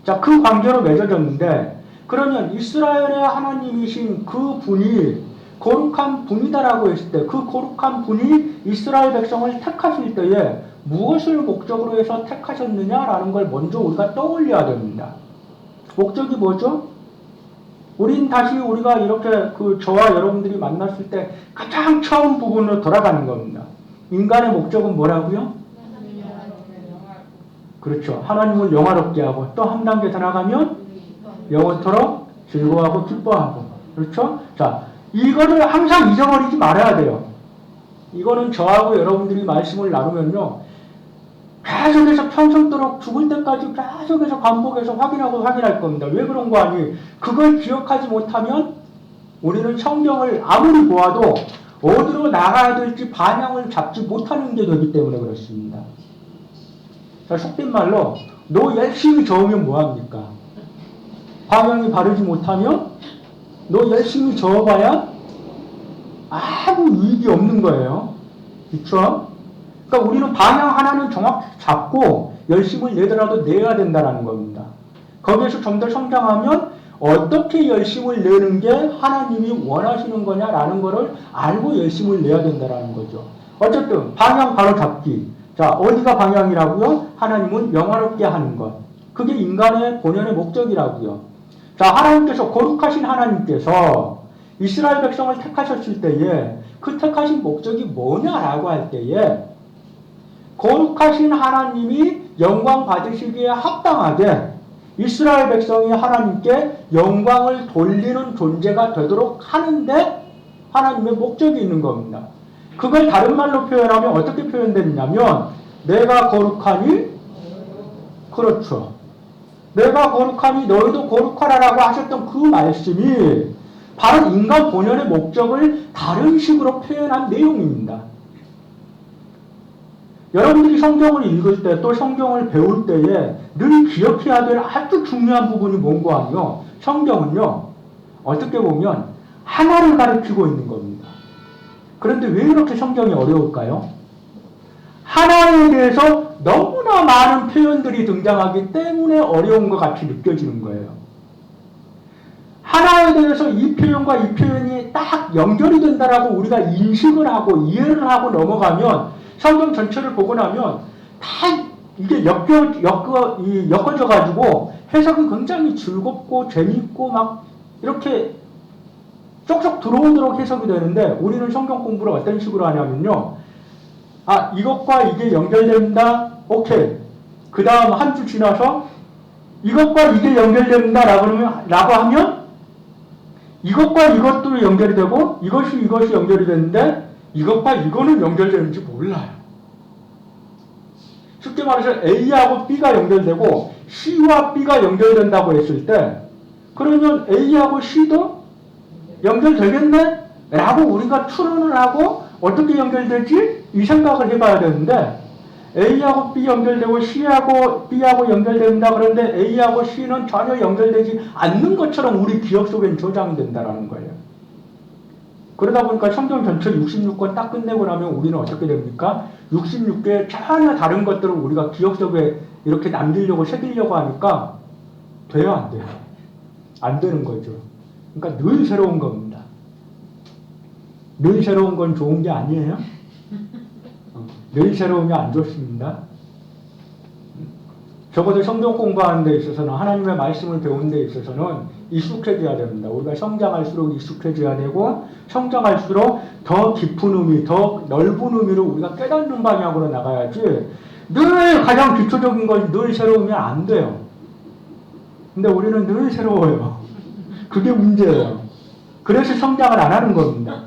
자, 그 관계로 맺어졌는데 그러면 이스라엘의 하나님이신 그 분이 거룩한 분이다라고 했을 때 그 거룩한 분이 이스라엘 백성을 택하실 때에 무엇을 목적으로 해서 택하셨느냐라는 걸 먼저 우리가 떠올려야 됩니다. 목적이 뭐죠? 우리가 이렇게 저와 여러분들이 만났을 때 가장 처음 부분으로 돌아가는 겁니다. 인간의 목적은 뭐라고요? 그렇죠. 하나님을 영화롭게 하고 또 한 단계 더 나가면 영원토록 즐거워하고 기뻐하고. 그렇죠? 자, 이거를 항상 잊어버리지 말아야 돼요. 이거는 저하고 여러분들이 말씀을 나누면요. 계속해서 평생도록 죽을 때까지 계속해서 반복해서 확인하고 확인할 겁니다. 왜 그런 거 아니? 그걸 기억하지 못하면 우리는 성경을 아무리 보아도 어디로 나가야 될지 방향을 잡지 못하는 게 되기 때문에 그렇습니다. 자, 속된 말로 너 열심히 저으면 뭐합니까? 방향이 바르지 못하면 너 열심히 저어봐야 아무 이익이 없는 거예요. 그렇죠? 그러니까 우리는 방향 하나는 정확히 잡고 열심을 내더라도 내야 된다는 겁니다. 거기에서 좀 더 성장하면 어떻게 열심을 내는 게 하나님이 원하시는 거냐라는 거를 알고 열심을 내야 된다는 거죠. 어쨌든 방향 바로 잡기. 자, 어디가 방향이라고요? 하나님은 영화롭게 하는 것. 그게 인간의 본연의 목적이라고요. 자, 하나님께서 거룩하신 하나님께서 이스라엘 백성을 택하셨을 때에 그 택하신 목적이 뭐냐라고 할 때에 거룩하신 하나님이 영광 받으시기에 합당하게 이스라엘 백성이 하나님께 영광을 돌리는 존재가 되도록 하는데 하나님의 목적이 있는 겁니다. 그걸 다른 말로 표현하면 어떻게 표현되느냐면 내가 거룩하니 그렇죠. 내가 거룩하니 너희도 거룩하라라고 하셨던 그 말씀이 바로 인간 본연의 목적을 다른 식으로 표현한 내용입니다. 여러분들이 성경을 읽을 때 또 성경을 배울 때에 늘 기억해야 될 아주 중요한 부분이 뭔가 아니요. 성경은요. 어떻게 보면 하나를 가르치고 있는 겁니다. 그런데 왜 이렇게 성경이 어려울까요? 하나에 대해서 너무나 많은 표현들이 등장하기 때문에 어려운 것 같이 느껴지는 거예요. 하나에 대해서 이 표현과 이 표현이 딱 연결이 된다라고 우리가 인식을 하고 이해를 하고 넘어가면 성경 전체를 보고 나면 다 이게 엮어져 가지고 해석이 굉장히 즐겁고 재미있고 막 이렇게 쏙쏙 들어오도록 해석이 되는데 우리는 성경 공부를 어떤 식으로 하냐면요. 아, 이것과 이게 연결된다. 오케이. 그 다음 한 주 지나서 이것과 이게 연결된다 라고 하면 이것과 이것도 연결이 되고 이것이 연결이 되는데 이것과 이거는 연결되는지 몰라요. 쉽게 말해서 A하고 B가 연결되고 C와 B가 연결된다고 했을 때 그러면 A하고 C도 연결되겠네? 라고 우리가 추론을 하고 어떻게 연결되지? 이 생각을 해봐야 되는데 A하고 B 연결되고 C하고 B하고 연결된다. 그런데 A하고 C는 전혀 연결되지 않는 것처럼 우리 기억 속엔 저장이 된다는 거예요. 그러다 보니까 성경 전체 66권 딱 끝내고 나면 우리는 어떻게 됩니까? 66개의 전혀 다른 것들을 우리가 기억 속에 이렇게 남기려고 새기려고 하니까 돼요, 안 돼요? 안 되는 거죠. 그러니까 늘 새로운 겁니다. 늘 새로운 건 좋은 게 아니에요? 늘 새로우면 안 좋습니다. 적어도 성경 공부하는 데 있어서는 하나님의 말씀을 배우는 데 있어서는 익숙해져야 됩니다. 우리가 성장할수록 익숙해져야 되고 성장할수록 더 깊은 의미, 더 넓은 의미로 우리가 깨닫는 방향으로 나가야지 늘 가장 기초적인 건 늘 새로우면 안 돼요. 근데 우리는 늘 새로워요. 그게 문제예요. 그래서 성장을 안 하는 겁니다.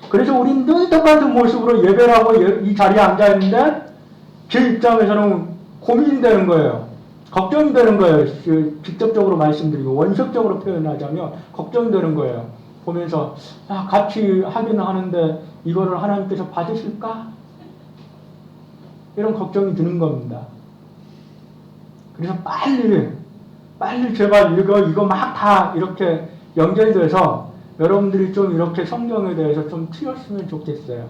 그래서 우리는 늘 똑같은 모습으로 예배를 하고 이 자리에 앉아있는데 제 입장에서는 고민이 되는 거예요. 걱정이 되는 거예요. 직접적으로 말씀드리고 원색적으로 표현하자면 걱정이 되는 거예요. 보면서 같이 하기는 하는데 이거를 하나님께서 받으실까? 이런 걱정이 드는 겁니다. 그래서 빨리 제발 이거 막 다 이렇게 연결돼서 여러분들이 좀 이렇게 성경에 대해서 좀 튀었으면 좋겠어요.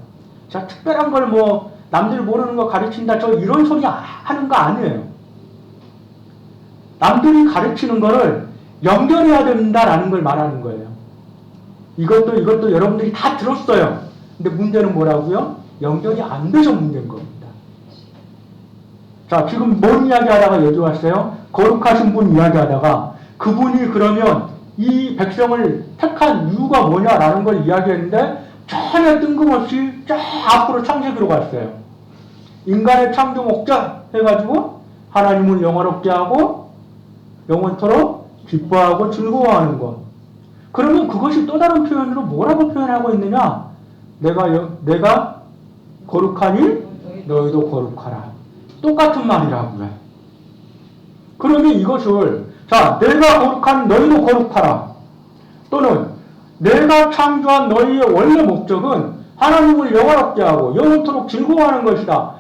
자, 특별한 걸 뭐 남들 모르는 거 가르친다 저 이런 소리 하는 거 아니에요. 남들이 가르치는 거를 연결해야 된다라는 걸 말하는 거예요. 이것도 여러분들이 다 들었어요. 근데 문제는 뭐라고요? 연결이 안 돼서 문제인 겁니다. 자, 지금 뭔 이야기 하다가 여기 왔어요? 거룩하신 분 이야기 하다가 그분이 그러면 이 백성을 택한 이유가 뭐냐라는 걸 이야기했는데 전혀 뜬금없이 쫙 앞으로 창세기로 갔어요. 인간의 창조 목적 해가지고 하나님을 영화롭게 하고 영원토록 기뻐하고 즐거워하는 것. 그러면 그것이 또 다른 표현으로 뭐라고 표현하고 있느냐? 내가 거룩하니 너희도 거룩하라. 똑같은 말이라고요. 그러면 이것을 자, 내가 거룩한 너희도 거룩하라. 또는 내가 창조한 너희의 원래 목적은 하나님을 영화롭게 하고 영원토록 즐거워하는 것이다.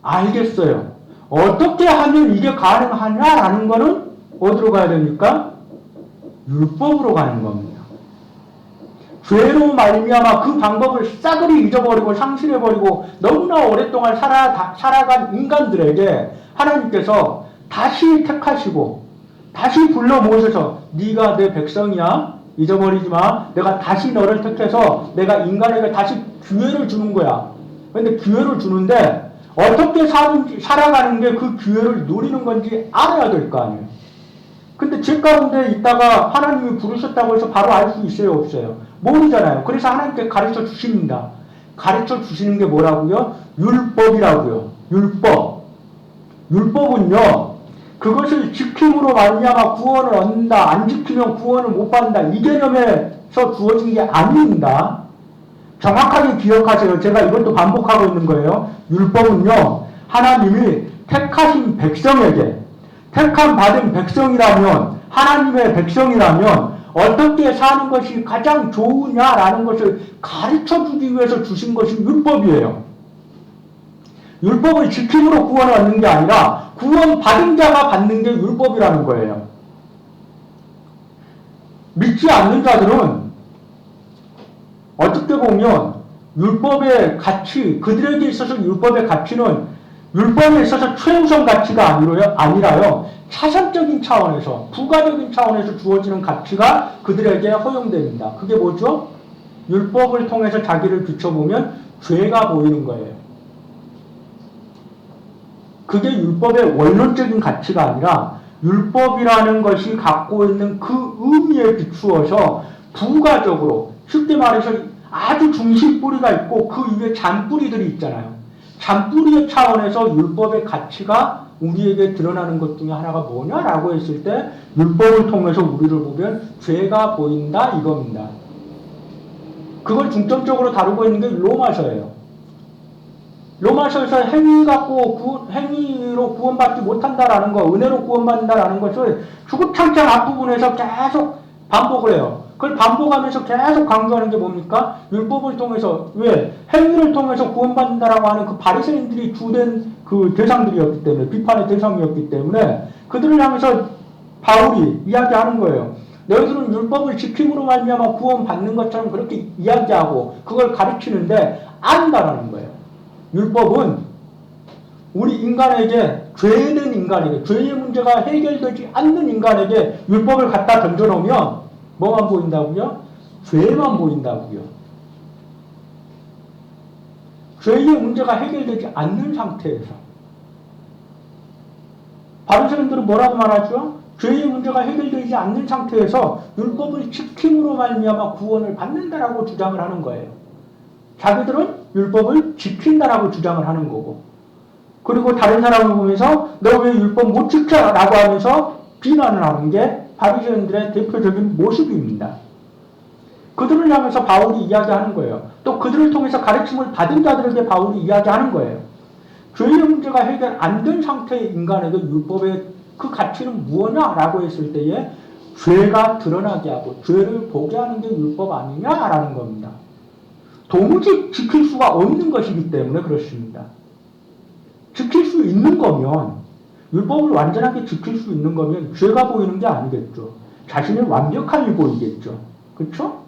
알겠어요. 어떻게 하면 이게 가능하냐라는 거는 어디로 가야 됩니까? 율법으로 가는 겁니다. 죄로 말미암아 그 방법을 싸그리 잊어버리고 상실해버리고 너무나 오랫동안 살아간 인간들에게 하나님께서 다시 택하시고 다시 불러 모으셔서 네가 내 백성이야. 잊어버리지 마. 내가 다시 너를 택해서 내가 인간에게 다시 기회를 주는 거야. 근데 기회를 주는데 어떻게 살아가는 게 그 기회를 누리는 건지 알아야 될 거 아니에요. 근데 제 가운데 있다가 하나님이 부르셨다고 해서 바로 알 수 있어요, 없어요? 모르잖아요. 그래서 하나님께 가르쳐 주십니다. 가르쳐 주시는 게 뭐라고요? 율법이라고요. 율법은요. 그것을 지킴으로 말미암아 구원을 얻는다. 안 지키면 구원을 못 받는다. 이 개념에서 주어진 게 아닙니다. 정확하게 기억하세요. 제가 이것도 반복하고 있는 거예요. 율법은요. 하나님이 택하신 백성에게 택함 받은 백성이라면 하나님의 백성이라면 어떻게 사는 것이 가장 좋으냐라는 것을 가르쳐주기 위해서 주신 것이 율법이에요. 율법을 지킴으로 구원을 얻는 게 아니라 구원 받은 자가 받는 게 율법이라는 거예요. 믿지 않는 자들은 어떻게 보면 율법의 가치, 그들에게 있어서 율법의 가치는 율법에 있어서 최우선 가치가 아니라요. 차선적인 차원에서, 부가적인 차원에서 주어지는 가치가 그들에게 허용됩니다. 그게 뭐죠? 율법을 통해서 자기를 비춰보면 죄가 보이는 거예요. 그게 율법의 원론적인 가치가 아니라 율법이라는 것이 갖고 있는 그 의미에 비추어서 부가적으로, 쉽게 말해서 아주 중심 뿌리가 있고 그 위에 잔뿌리들이 있잖아요. 잔뿌리의 차원에서 율법의 가치가 우리에게 드러나는 것 중에 하나가 뭐냐라고 했을 때 율법을 통해서 우리를 보면 죄가 보인다 이겁니다. 그걸 중점적으로 다루고 있는 게 로마서예요. 로마서에서 행위로 구원받지 못한다라는 거, 은혜로 구원받는다라는 것을 주구장창 앞부분에서 계속 반복을 해요. 그걸 반복하면서 계속 강조하는 게 뭡니까? 율법을 통해서, 왜? 행위를 통해서 구원받는다라고 하는 그 바리새인들이 주된 그 대상들이었기 때문에, 비판의 대상이었기 때문에 그들을 향해서 바울이 이야기하는 거예요. 너희들은 율법을 지킴으로 말미암아 구원받는 것처럼 그렇게 이야기하고 그걸 가르치는데 안다라는 거예요. 율법은 우리 인간에게, 죄된 인간에게, 죄의 문제가 해결되지 않는 인간에게 율법을 갖다 던져놓으면 뭐만 보인다고요? 죄만 보인다고요. 죄의 문제가 해결되지 않는 상태에서 바리새인들은 뭐라고 말하죠? 죄의 문제가 해결되지 않는 상태에서 율법을 지킴으로 말미암아 구원을 받는다라고 주장을 하는 거예요. 자기들은 율법을 지킨다라고 주장을 하는 거고, 그리고 다른 사람을 보면서 너 왜 율법 못 지켜? 라고 하면서 비난을 하는 게 바리새인들의 대표적인 모습입니다. 그들을 향해서 바울이 이야기하는 거예요. 또 그들을 통해서 가르침을 받은 자들에게 바울이 이야기하는 거예요. 죄의 문제가 해결 안 된 상태의 인간에게 율법의 그 가치는 무엇냐라고 했을 때에 죄가 드러나게 하고 죄를 보게 하는 게 율법 아니냐라는 겁니다. 도무지 지킬 수가 없는 것이기 때문에 그렇습니다. 지킬 수 있는 거면, 율법을 완전하게 지킬 수 있는 거면 죄가 보이는 게 아니겠죠. 자신의 완벽함이 보이겠죠. 그렇죠?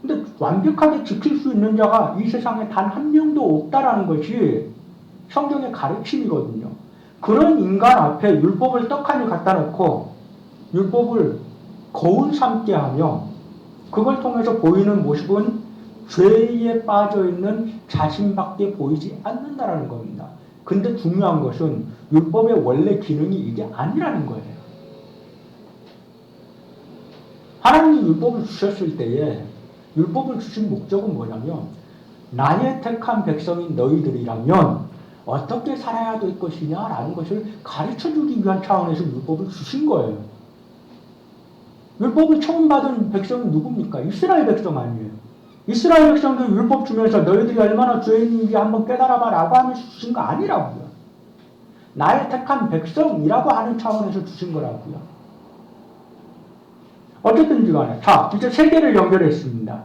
근데 완벽하게 지킬 수 있는 자가 이 세상에 단 한 명도 없다라는 것이 성경의 가르침이거든요. 그런 인간 앞에 율법을 떡하니 갖다 놓고 율법을 거울 삼게 하며 그걸 통해서 보이는 모습은 죄에 빠져있는 자신밖에 보이지 않는다라는 겁니다. 근데 중요한 것은 율법의 원래 기능이 이게 아니라는 거예요. 하나님이 율법을 주셨을 때에 율법을 주신 목적은 뭐냐면 나의 택한 백성인 너희들이라면 어떻게 살아야 될 것이냐라는 것을 가르쳐주기 위한 차원에서 율법을 주신 거예요. 율법을 처음 받은 백성은 누굽니까? 이스라엘 백성 아니에요. 이스라엘 백성들 율법 주면서 너희들이 얼마나 죄인인지 한번 깨달아봐 라고 하면서 주신 거 아니라고요. 나의 택한 백성이라고 하는 차원에서 주신 거라고요. 어쨌든지 간에 자, 이제 세 개를 연결했습니다.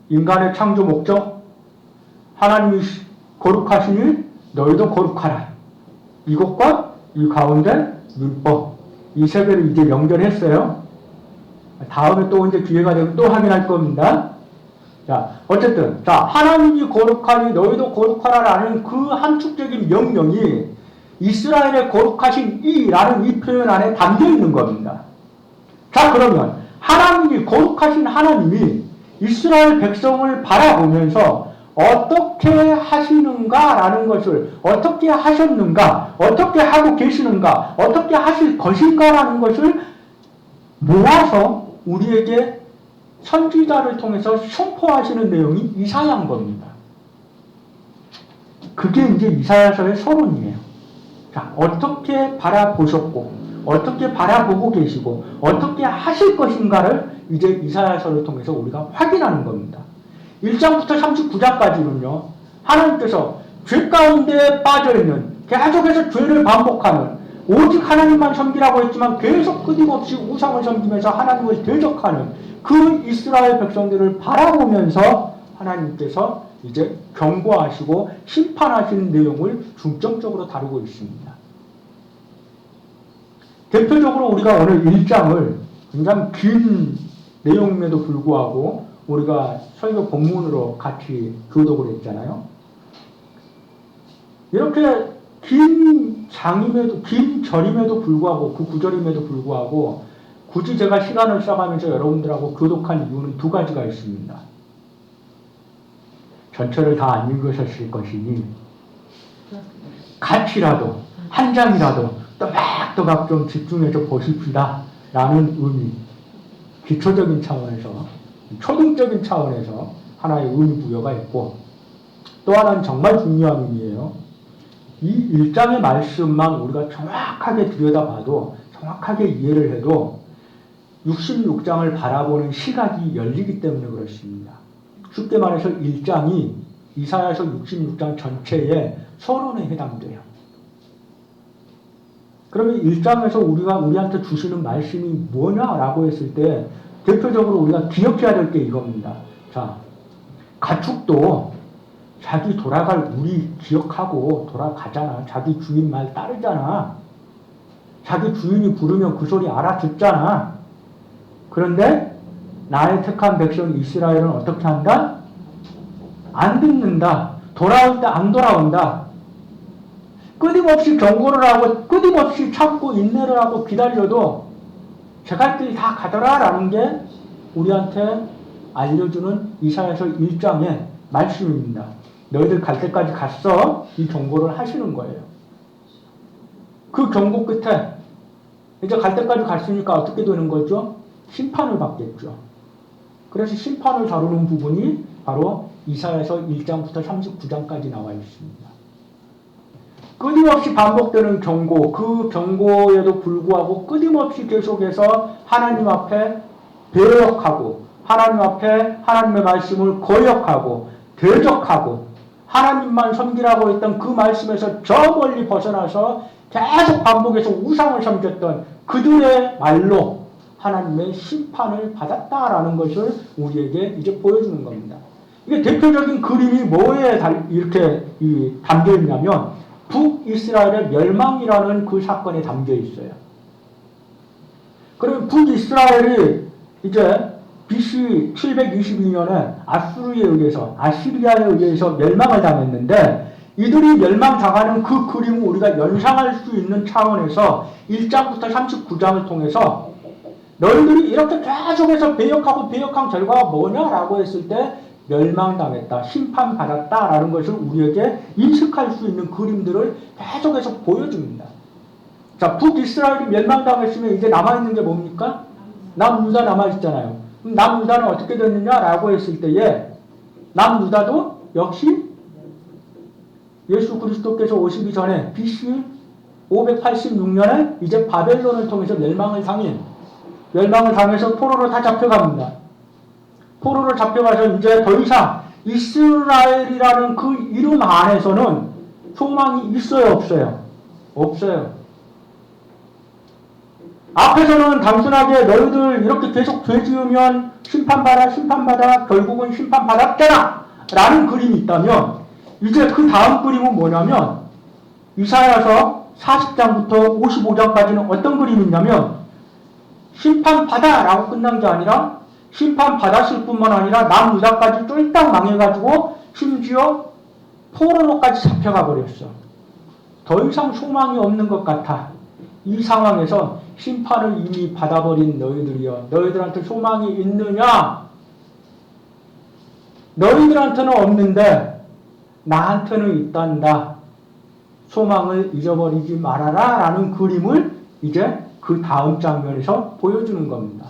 인간의 창조 목적, 하나님이 거룩하시니 너희도 거룩하라. 이것과 이 가운데 율법, 이 세 개를 이제 연결했어요. 다음에 또 이제 기회가 되면 또 확인할 겁니다. 자, 어쨌든, 자, 하나님이 거룩하니 너희도 거룩하라라는 그 함축적인 명령이 이스라엘의 거룩하신 이라는 이 표현 안에 담겨 있는 겁니다. 자, 그러면 하나님이, 거룩하신 하나님이 이스라엘 백성을 바라보면서 어떻게 하시는가라는 것을, 어떻게 하셨는가, 어떻게 하고 계시는가, 어떻게 하실 것인가라는 것을 모아서 우리에게 선지자를 통해서 선포하시는 내용이 이사야인 겁니다. 그게 이제 이사야서의 서론이에요. 자, 어떻게 바라보셨고, 어떻게 바라보고 계시고, 어떻게 하실 것인가를 이제 이사야서를 통해서 우리가 확인하는 겁니다. 1장부터 39장까지는요, 하나님께서 죄 가운데 빠져있는, 계속해서 죄를 반복하는, 오직 하나님만 섬기라고 했지만 계속 끊임없이 우상을 섬기면서 하나님을 대적하는 그 이스라엘 백성들을 바라보면서 하나님께서 이제 경고하시고 심판하시는 내용을 중점적으로 다루고 있습니다. 대표적으로 우리가 오늘 1장을 굉장히 긴 내용임에도 불구하고 우리가 설교 본문으로 같이 교독을 했잖아요. 이렇게 긴 절임에도 불구하고, 그 구절임에도 불구하고 굳이 제가 시간을 써가면서 여러분들하고 교독한 이유는 두 가지가 있습니다. 전체를 다 안 읽으셨을 것이니 같이라도 한 장이라도 또박또박 좀 집중해서 보십시다 라는 의미, 기초적인 차원에서, 초등적인 차원에서 하나의 의미 부여가 있고, 또 하나는 정말 중요한 의미예요. 이 1장의 말씀만 우리가 정확하게 들여다봐도, 정확하게 이해를 해도 66장을 바라보는 시각이 열리기 때문에 그렇습니다. 쉽게 말해서 1장이 이사야서 66장 전체의 서론에 해당돼요. 그러면 1장에서 우리한테 주시는 말씀이 뭐냐라고 했을 때 대표적으로 우리가 기억해야 될 게 이겁니다. 자, 가축도 자기 돌아갈 우리 기억하고 돌아가잖아. 자기 주인 말 따르잖아. 자기 주인이 부르면 그 소리 알아듣잖아. 그런데 나의 택한 백성 이스라엘은 어떻게 한다? 안 듣는다. 돌아올 때 안 돌아온다. 끊임없이 경고를 하고 끊임없이 참고 인내를 하고 기다려도 제 갈 길 다 가더라 라는 게 우리한테 알려주는 이사야서 1장의 말씀입니다. 너희들 갈 때까지 갔어. 이 경고를 하시는 거예요. 그 경고 끝에 이제 갈 때까지 갔으니까 어떻게 되는 거죠? 심판을 받겠죠. 그래서 심판을 다루는 부분이 바로 이사야서 1장부터 39장까지 나와 있습니다. 끊임없이 반복되는 경고, 그 경고에도 불구하고 끊임없이 계속해서 하나님 앞에 배역하고 하나님 앞에 하나님의 말씀을 거역하고 대적하고 하나님만 섬기라고 했던 그 말씀에서 저 멀리 벗어나서 계속 반복해서 우상을 섬겼던 그들의 말로 하나님의 심판을 받았다라는 것을 우리에게 이제 보여주는 겁니다. 이게 대표적인 그림이 뭐에 이렇게 담겨 있냐면 북이스라엘의 멸망이라는 그 사건에 담겨 있어요. 그러면 북이스라엘이 이제 BC 722년에 아시리아에 의해서 멸망을 당했는데 이들이 멸망당하는 그 그림을 우리가 연상할 수 있는 차원에서 1장부터 39장을 통해서 너희들이 이렇게 계속해서 배역하고 배역한 결과가 뭐냐라고 했을 때 멸망당했다, 심판받았다라는 것을 우리에게 인식할 수 있는 그림들을 계속해서 보여줍니다. 자, 북이스라엘이 멸망당했으면 이제 남아있는 게 뭡니까? 남유다 남아있잖아요. 그럼 남유다는 어떻게 됐느냐라고 했을 때에 남유다도 역시 예수 그리스도께서 오시기 전에 BC 586년에 이제 바벨론을 통해서 멸망을 당해서 포로로 다 잡혀갑니다. 포로로 잡혀가서 이제 더 이상 이스라엘이라는 그 이름 안에서는 소망이 있어요, 없어요? 없어요. 앞에서는 단순하게 너희들 이렇게 계속 죄 지으면 심판받아 결국은 심판받았잖아 라는 그림이 있다면 이제 그 다음 그림은 뭐냐면 이사야서 40장부터 55장까지는 어떤 그림이 있냐면 심판받아 라고 끝난 게 아니라 심판받았을 뿐만 아니라 남유다까지 쫄딱 망해가지고 심지어 포로로까지 잡혀가 버렸어. 더 이상 소망이 없는 것 같아. 이 상황에서 심판을 이미 받아버린 너희들이여 너희들한테 소망이 있느냐? 너희들한테는 없는데 나한테는 있단다. 소망을 잊어버리지 말아라 라는 그림을 이제 그 다음 장면에서 보여주는 겁니다.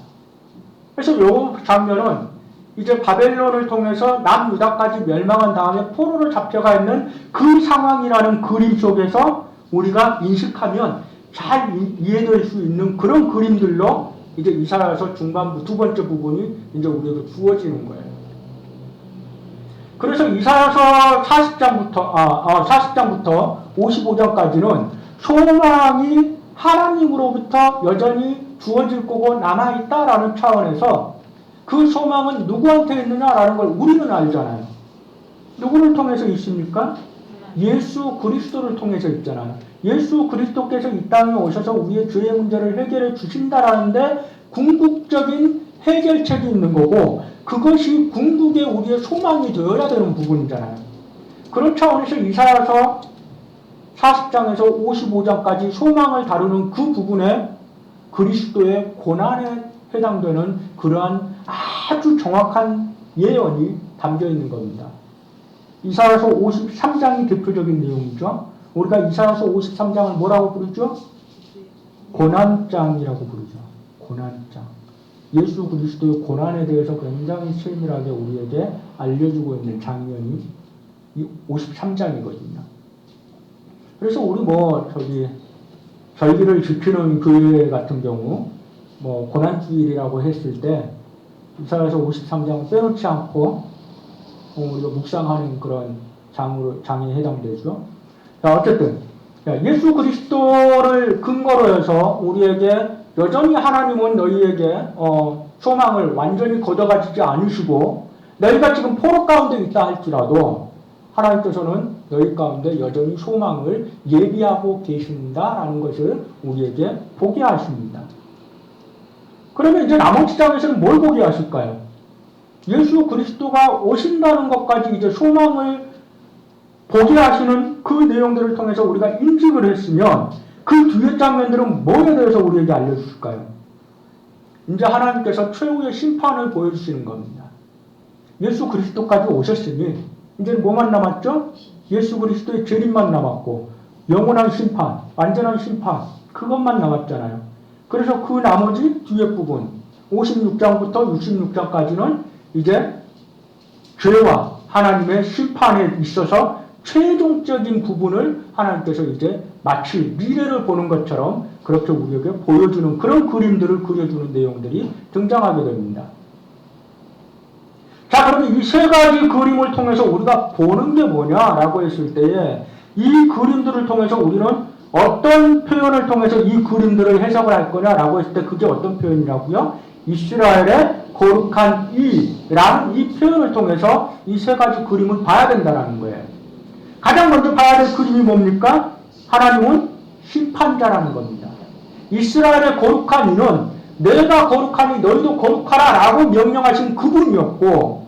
그래서 이 장면은 이제 바벨론을 통해서 남유다까지 멸망한 다음에 포로로 잡혀가 있는 그 상황이라는 그림 속에서 우리가 인식하면 잘 이해될 수 있는 그런 그림들로 이제 이사야서 중반부 두 번째 부분이 이제 우리에게 주어지는 거예요. 그래서 이사야서 40장부터 55장까지는 소망이 하나님으로부터 여전히 주어질 거고 남아있다라는 차원에서 그 소망은 누구한테 있느냐라는 걸 우리는 알잖아요. 누구를 통해서 있습니까? 예수 그리스도를 통해서 있잖아요. 예수 그리스도께서 이 땅에 오셔서 우리의 죄의 문제를 해결해 주신다라는데 궁극적인 해결책이 있는 거고 그것이 궁극의 우리의 소망이 되어야 되는 부분이잖아요. 그런 차원에서 이사야서 40장에서 55장까지 소망을 다루는 그 부분에 그리스도의 고난에 해당되는 그러한 아주 정확한 예언이 담겨 있는 겁니다. 이사야서 53장이 대표적인 내용이죠. 우리가 이사야서 53장을 뭐라고 부르죠? 고난장이라고 부르죠. 고난장. 예수 그리스도의 고난에 대해서 굉장히 세밀하게 우리에게 알려주고 있는 장면이 이 53장이거든요. 그래서 우리 절기를 지키는 교회 같은 경우 고난주일이라고 했을 때 이사야서 53장을 빼놓지 않고 우리가 묵상하는 그런 장에 해당되죠. 자, 어쨌든 예수 그리스도를 근거로 해서 우리에게 여전히 하나님은 너희에게 소망을 완전히 걷어가지지 않으시고 너희가 지금 포로 가운데 있다 할지라도 하나님께서는 너희 가운데 여전히 소망을 예비하고 계신다라는 것을 우리에게 보게 하십니다. 그러면 이제 나머지 장에서는 뭘 보게 하실까요? 예수 그리스도가 오신다는 것까지 이제 소망을 보게 하시는 그 내용들을 통해서 우리가 인식을 했으면 그 뒤의 장면들은 뭐에 대해서 우리에게 알려주실까요? 이제 하나님께서 최후의 심판을 보여주시는 겁니다. 예수 그리스도까지 오셨으니 이제는 뭐만 남았죠? 예수 그리스도의 재림만 남았고 영원한 심판, 완전한 심판 그것만 남았잖아요. 그래서 그 나머지 뒤에 부분 56장부터 66장까지는 이제 죄와 하나님의 심판에 있어서 최종적인 부분을 하나님께서 이제 마치 미래를 보는 것처럼 그렇게 우리에게 보여주는 그런 그림들을 그려주는 내용들이 등장하게 됩니다. 자, 그러면 이 세 가지 그림을 통해서 우리가 보는 게 뭐냐라고 했을 때에 이 그림들을 통해서 우리는 어떤 표현을 통해서 이 그림들을 해석을 할 거냐라고 했을 때 그게 어떤 표현이라고요? 이스라엘의 거룩한 이라는 이 표현을 통해서 이 세 가지 그림을 봐야 된다는 거예요. 가장 먼저 봐야 될 그림이 뭡니까? 하나님은 심판자라는 겁니다. 이스라엘의 거룩한 이는 내가 거룩하니 너희도 거룩하라 라고 명령하신 그분이었고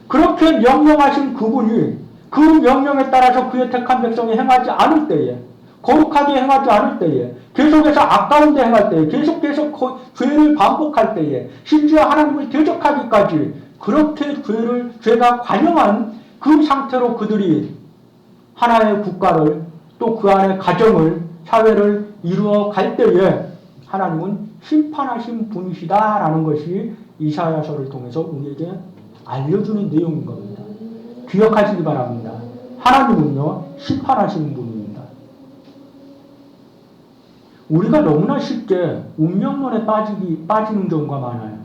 그렇게 명령하신 그분이 그 명령에 따라서 그의 택한 백성이 행하지 않을 때에 거룩하게 행하지 않을 때에 계속해서 아까운데 행할 때에 계속 죄를 반복할 때에 심지어 하나님을 대적하기까지 그렇게 죄가 관영한 그 상태로 그들이 하나의 국가를 또 그 안에 가정을 사회를 이루어 갈 때에 하나님은 심판하신 분이시다라는 것이 이사야서를 통해서 우리에게 알려주는 내용인 겁니다. 기억하시기 바랍니다. 하나님은요 심판하시는 분입니다. 우리가 너무나 쉽게 운명론에 빠지는 경우가 많아요.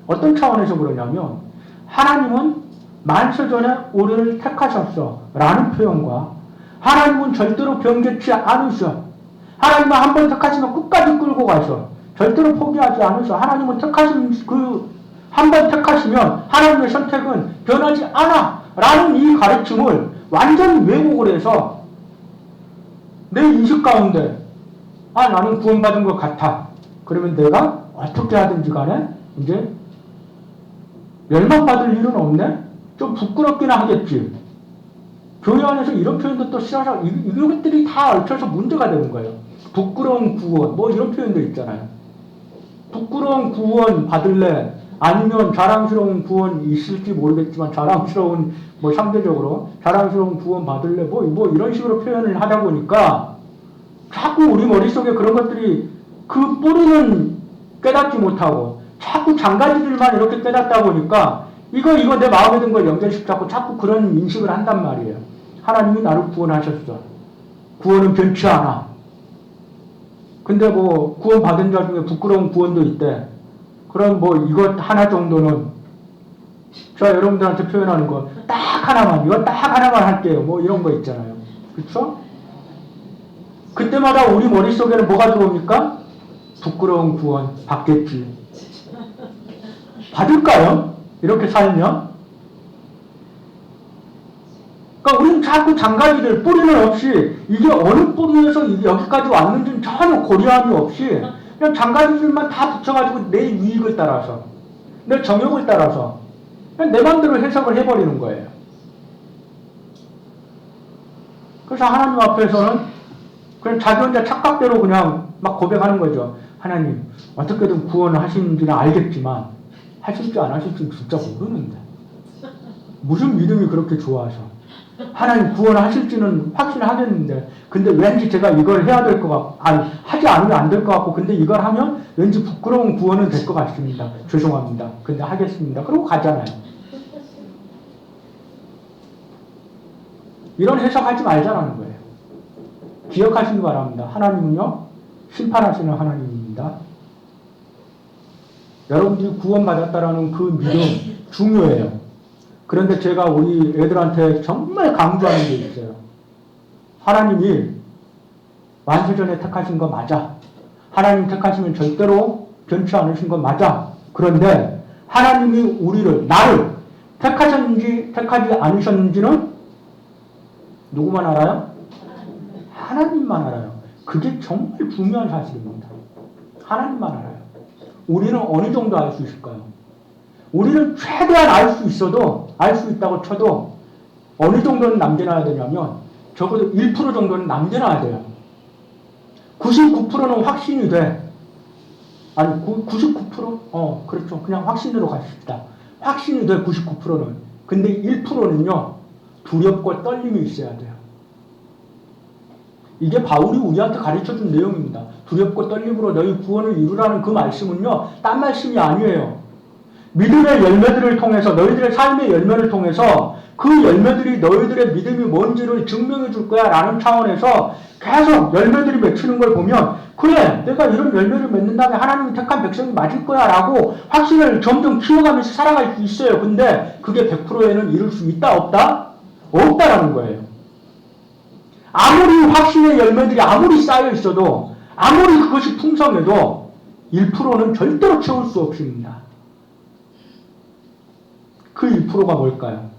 어떤 차원에서 그러냐면 하나님은 만세전에 우리를 택하셨어 라는 표현과 하나님은 절대로 변개치 않으셔. 하나님은 한번 택하시면 끝까지 끌고 가셔. 절대로 포기하지 않으셔. 하나님은 한번 택하시면 하나님의 선택은 변하지 않아 라는 이 가르침을 완전히 왜곡을 해서 내 인식 가운데 나는 구원받은 것 같아. 그러면 내가 어떻게 하든지 간에 이제 멸망받을 일은 없네? 좀 부끄럽긴 하겠지. 교회 안에서 이런 표현도 또 싫어서 이것들이 다 얽혀서 문제가 되는 거예요. 부끄러운 구원 이런 표현도 있잖아요. 부끄러운 구원 받을래? 아니면 자랑스러운 구원 있을지 모르겠지만 자랑스러운 상대적으로 자랑스러운 구원 받을래? 이런 식으로 표현을 하다 보니까 자꾸 우리 머릿속에 그런 것들이 그 뿌리는 깨닫지 못하고 자꾸 장가지들만 이렇게 깨닫다 보니까 이거 내 마음에 든 걸 연결시켜서 자꾸 그런 인식을 한단 말이에요. 하나님이 나를 구원하셨어. 구원은 변치 않아. 근데 구원 받은 자 중에 부끄러운 구원도 있대. 그럼 이것 하나 정도는 제가 여러분들한테 표현하는 거 딱 하나만, 이거 딱 하나만 할게요. 이런 거 있잖아요. 그쵸? 그때마다 우리 머릿속에는 뭐가 들어옵니까? 부끄러운 구원 받겠지. 받을까요? 이렇게 살면? 그러니까 우리는 자꾸 장가지들 뿌리는 없이 이게 어느 뿌리에서 여기까지 왔는지는 전혀 고려함이 없이 그냥 장가지들만 다 붙여가지고 내 유익을 따라서 내 정욕을 따라서 그냥 내 마음대로 해석을 해버리는 거예요. 그래서 하나님 앞에서는 그냥 자기 혼자 착각대로 그냥 막 고백하는 거죠. 하나님, 어떻게든 구원을 하시는지는 알겠지만 하실지 안 하실지는 진짜 모르는데 무슨 믿음이 그렇게 좋아서 하나님 구원을 하실지는 확신하겠는데 근데 왠지 제가 이걸 해야 될 것 같고 아니 하지 않으면 안 될 것 같고 근데 이걸 하면 왠지 부끄러운 구원은 될 것 같습니다. 죄송합니다. 근데 하겠습니다. 그러고 가잖아요. 이런 해석하지 말자라는 거예요. 기억하시기 바랍니다. 하나님은요 심판하시는 하나님입니다. 여러분들이 구원받았다라는 그 믿음 중요해요. 그런데 제가 우리 애들한테 정말 강조하는 게 있어요. 하나님이 완세전에 택하신 거 맞아. 하나님 택하시면 절대로 변치 않으신 거 맞아. 그런데 하나님이 우리를 나를 택하셨는지 택하지 않으셨는지는 누구만 알아요? 하나님만 알아요. 그게 정말 중요한 사실입니다. 하나님만 알아요. 우리는 어느 정도 알 수 있을까요? 우리는 최대한 알 수 있어도 알 수 있다고 쳐도 어느 정도는 남겨놔야 되냐면 적어도 1% 정도는 남겨놔야 돼요. 99%는 확신이 돼. 아니 99%? 그렇죠. 그냥 확신으로 가십시다. 확신이 돼 99%는. 근데 1%는요 두렵고 떨림이 있어야 돼요. 이게 바울이 우리한테 가르쳐준 내용입니다. 두렵고 떨림으로 너희 구원을 이루라는 그 말씀은요 딴 말씀이 아니에요. 믿음의 열매들을 통해서 너희들의 삶의 열매를 통해서 그 열매들이 너희들의 믿음이 뭔지를 증명해 줄 거야 라는 차원에서 계속 열매들이 맺히는 걸 보면 그래 내가 이런 열매를 맺는다면 하나님이 택한 백성이 맞을 거야 라고 확신을 점점 키워가면서 살아갈 수 있어요. 근데 그게 100%에는 이룰 수 있다 없다? 없다라는 거예요. 아무리 확신의 열매들이 아무리 쌓여 있어도 아무리 그것이 풍성해도 1%는 절대로 채울 수 없습니다. 그 1%가 뭘까요?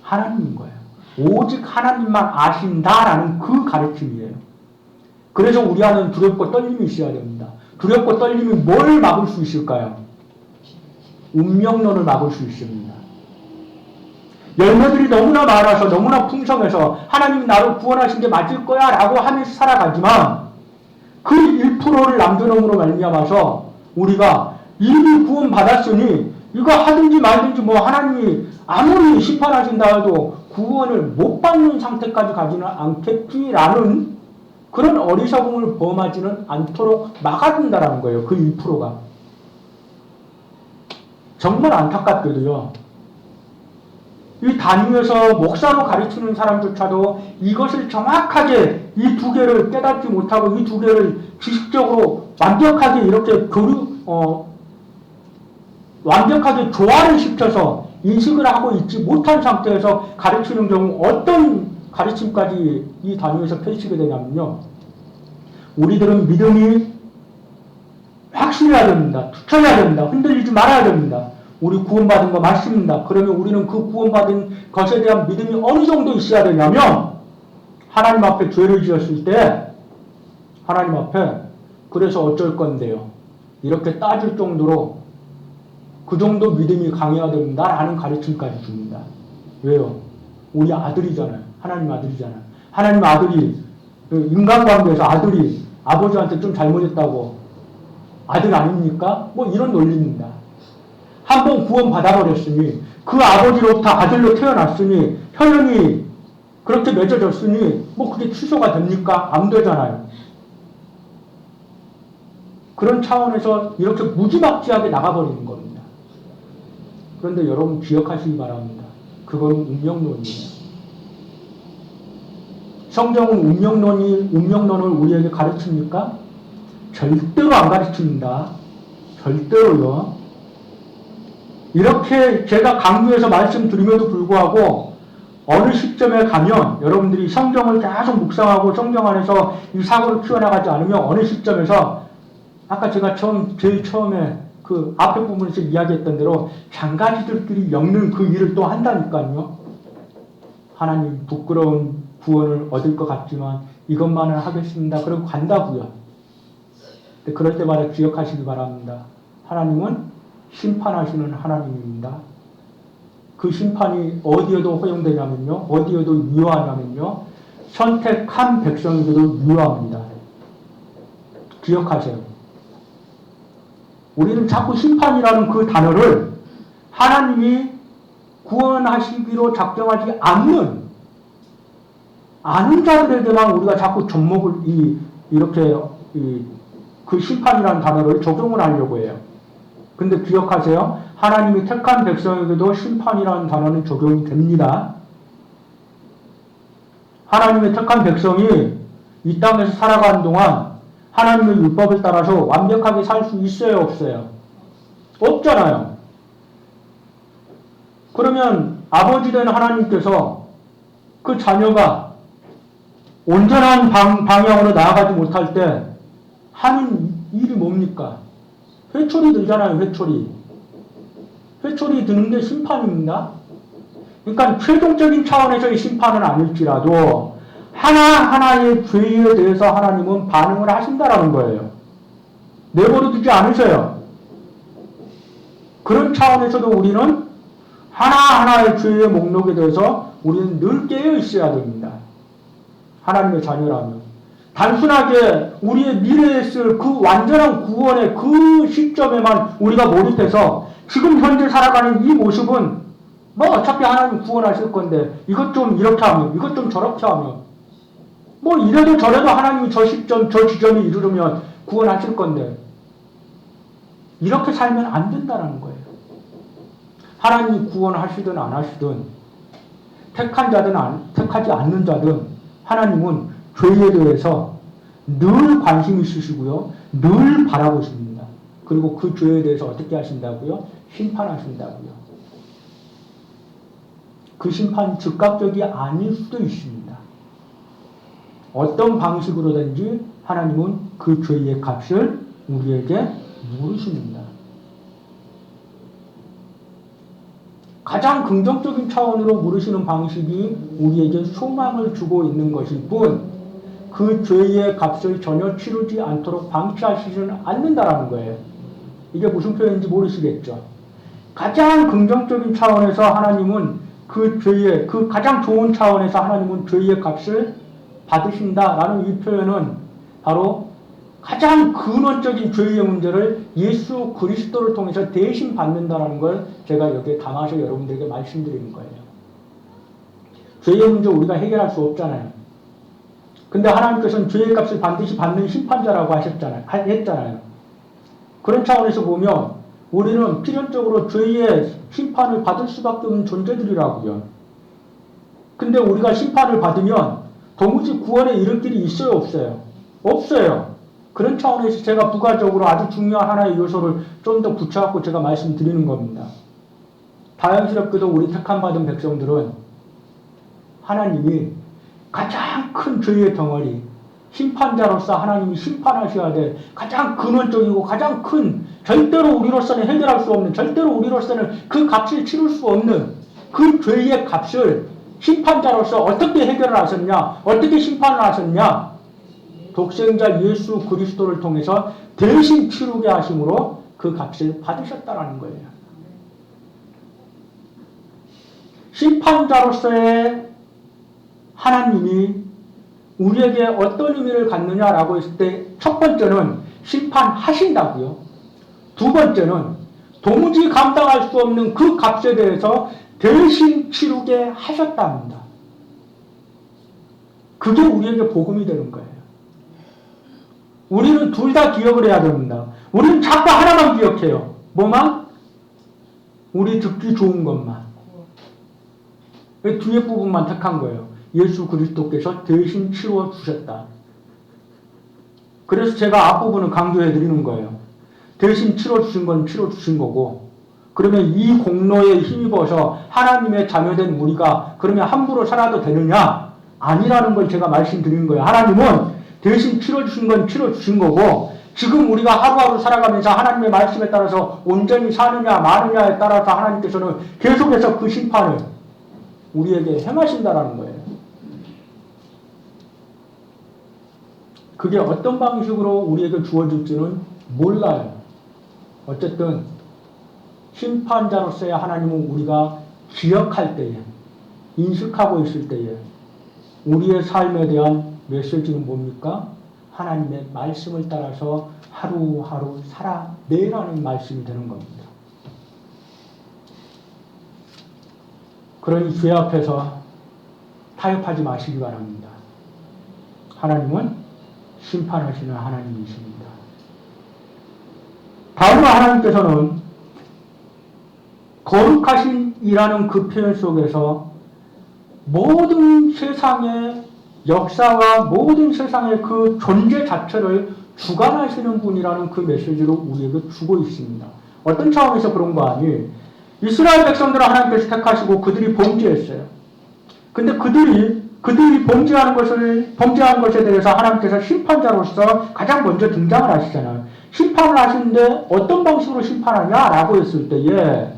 하나님인 거예요. 오직 하나님만 아신다라는 그 가르침이에요. 그래서 우리 안에는 두렵고 떨림이 있어야 됩니다. 두렵고 떨림이 뭘 막을 수 있을까요? 운명론을 막을 수 있습니다. 열매들이 너무나 많아서 너무나 풍성해서 하나님이 나를 구원하신 게 맞을 거야 라고 하면서 살아가지만 그 1%를 남겨놓음으로 말미암아서 우리가 이미 구원받았으니 이거 하든지 말든지 뭐 하나님이 아무리 심판하신다 해도 구원을 못 받는 상태까지 가지는 않겠지라는 그런 어리석음을 범하지는 않도록 막아준다는 거예요. 그 1%가. 정말 안타깝게도요. 이 단위에서 목사로 가르치는 사람조차도 이것을 정확하게 이 두 개를 깨닫지 못하고 이 두 개를 지식적으로 완벽하게 이렇게 완벽하게 조화를 시켜서 인식을 하고 있지 못한 상태에서 가르치는 경우 어떤 가르침까지 이 단위에서 펼치게 되냐면요. 우리들은 믿음이 확실해야 됩니다. 투철해야 됩니다. 흔들리지 말아야 됩니다. 우리 구원받은 거 맞습니다. 그러면 우리는 그 구원받은 것에 대한 믿음이 어느 정도 있어야 되냐면 하나님 앞에 죄를 지었을 때 하나님 앞에 그래서 어쩔 건데요. 이렇게 따질 정도로 그 정도 믿음이 강해야 된다라는 가르침까지 줍니다. 왜요? 우리 아들이잖아요. 하나님 아들이잖아요. 하나님 아들이 인간관계에서 아들이 아버지한테 좀 잘못했다고 아들 아닙니까? 뭐 이런 논리입니다. 한번 구원 받아버렸으니 그 아버지로부터 아들로 태어났으니 혈연이 그렇게 맺어졌으니 뭐 그게 취소가 됩니까? 안 되잖아요. 그런 차원에서 이렇게 무지막지하게 나가버리는 겁니다. 그런데 여러분 기억하시기 바랍니다. 그거는 운명론이에요. 성경은 운명론을 우리에게 가르칩니까? 절대로 안 가르칩니다. 절대로요. 이렇게 제가 강조해서 말씀드림에도 불구하고 어느 시점에 가면 여러분들이 성경을 계속 묵상하고 성경 안에서 이 사고를 키워나가지 않으면 어느 시점에서 아까 제가 제일 처음에 그 앞에 부분에서 이야기했던 대로 장가지들끼리 엮는 그 일을 또 한다니까요. 하나님 부끄러운 구원을 얻을 것 같지만 이것만은 하겠습니다. 그러고 간다고요. 그럴 때마다 기억하시기 바랍니다. 하나님은 심판하시는 하나님입니다. 그 심판이 어디에도 허용되냐면요, 어디에도 유효하냐면요, 선택한 백성에게도 유효합니다. 기억하세요. 우리는 자꾸 심판이라는 그 단어를 하나님이 구원하시기로 작정하지 않는 자들에게만 우리가 자꾸 접목을 이렇게 그 심판이라는 단어를 적용을 하려고 해요. 근데 기억하세요. 하나님이 택한 백성에게도 심판이라는 단어는 적용이 됩니다. 하나님의 택한 백성이 이 땅에서 살아가는 동안 하나님의 율법을 따라서 완벽하게 살 수 있어요, 없어요? 없잖아요. 그러면 아버지 된 하나님께서 그 자녀가 온전한 방향으로 나아가지 못할 때 하는 일이 뭡니까? 회초리 들잖아요, 회초리. 회초리 드는 게 심판입니다. 그러니까 최종적인 차원에서의 심판은 아닐지라도 하나하나의 죄에 대해서 하나님은 반응을 하신다라는 거예요. 내버려 두지 않으셔요. 그런 차원에서도 우리는 하나하나의 죄의 목록에 대해서 우리는 늘 깨어 있어야 됩니다. 하나님의 자녀라면. 단순하게 우리의 미래에 있을 그 완전한 구원의 그 시점에만 우리가 몰입해서 지금 현재 살아가는 이 모습은 뭐 어차피 하나님 구원하실 건데 이것 좀 이렇게 하면 이것 좀 저렇게 하면 뭐 이래도 저래도 하나님이 저 시점 저 지점에 이르르면 구원하실 건데 이렇게 살면 안 된다는 거예요. 하나님이 구원하시든 안 하시든 택한 자든 택하지 않는 자든 하나님은 죄에 대해서 늘 관심 있으시고요. 늘 바라보십니다. 그리고 그 죄에 대해서 어떻게 하신다고요? 심판하신다고요. 그 심판이 즉각적이 아닐 수도 있습니다. 어떤 방식으로든지 하나님은 그 죄의 값을 우리에게 물으십니다. 가장 긍정적인 차원으로 물으시는 방식이 우리에게 소망을 주고 있는 것일 뿐 그 죄의 값을 전혀 치르지 않도록 방치하시지는 않는다라는 거예요. 이게 무슨 표현인지 모르시겠죠? 가장 긍정적인 차원에서 하나님은 그 죄의 그 가장 좋은 차원에서 하나님은 죄의 값을 받으신다라는 이 표현은 바로 가장 근원적인 죄의 문제를 예수 그리스도를 통해서 대신 받는다라는 걸 제가 여기에 담아서 여러분들에게 말씀드리는 거예요. 죄의 문제 우리가 해결할 수 없잖아요. 근데 하나님께서는 죄의 값을 반드시 받는 심판자라고 했잖아요. 그런 차원에서 보면 우리는 필연적으로 죄의 심판을 받을 수밖에 없는 존재들이라고요. 근데 우리가 심판을 받으면 도무지 구원에 이를 길이 있어요, 없어요? 없어요. 그런 차원에서 제가 부가적으로 아주 중요한 하나의 요소를 좀 더 붙여갖고 제가 말씀드리는 겁니다. 다행스럽게도 우리 택함받은 백성들은 하나님이 가장 큰 죄의 덩어리, 심판자로서 하나님이 심판하셔야 될 가장 근원적이고 가장 큰, 절대로 우리로서는 해결할 수 없는, 절대로 우리로서는 그 값을 치를 수 없는 그 죄의 값을 심판자로서 어떻게 해결을 하셨냐, 어떻게 심판을 하셨냐, 독생자 예수 그리스도를 통해서 대신 치르게 하심으로 그 값을 받으셨다라는 거예요. 심판자로서의 하나님이 우리에게 어떤 의미를 갖느냐라고 했을 때 첫 번째는 심판하신다고요. 두 번째는 도무지 감당할 수 없는 그 값에 대해서 대신 치르게 하셨답니다. 그게 우리에게 복음이 되는 거예요. 우리는 둘 다 기억을 해야 됩니다. 우리는 자꾸 하나만 기억해요. 뭐만? 우리 듣기 좋은 것만. 뒤에 부분만 택한 거예요. 예수 그리스도께서 대신 치러 주셨다. 그래서 제가 앞부분을 강조해 드리는 거예요. 대신 치러 주신 건 치러 주신 거고, 그러면 이 공로에 힘입어서 하나님의 자녀된 우리가 그러면 함부로 살아도 되느냐? 아니라는 걸 제가 말씀드리는 거예요. 하나님은 대신 치러 주신 건 치러 주신 거고, 지금 우리가 하루하루 살아가면서 하나님의 말씀에 따라서 온전히 사느냐 마느냐에 따라서 하나님께서는 계속해서 그 심판을 우리에게 행하신다라는 거예요. 그게 어떤 방식으로 우리에게 주어질지는 몰라요. 어쨌든 심판자로서의 하나님은 우리가 기억할 때에, 인식하고 있을 때에 우리의 삶에 대한 메시지는 뭡니까? 하나님의 말씀을 따라서 하루하루 살아내라는 말씀이 되는 겁니다. 그러니 죄 앞에서 타협하지 마시기 바랍니다. 하나님은 심판하시는 하나님이십니다. 다음으로 하나님께서는 거룩하신이라는 그 표현 속에서 모든 세상의 역사와 모든 세상의 그 존재 자체를 주관하시는 분이라는 그 메시지를 우리에게 주고 있습니다. 어떤 차원에서 그런 거 아니? 이스라엘 백성들을 하나님께서 택하시고 그들이 범죄했어요. 근데 그들이 범죄한 것에 대해서 하나님께서 심판자로서 가장 먼저 등장을 하시잖아요. 심판을 하시는데 어떤 방식으로 심판하냐라고 했을 때에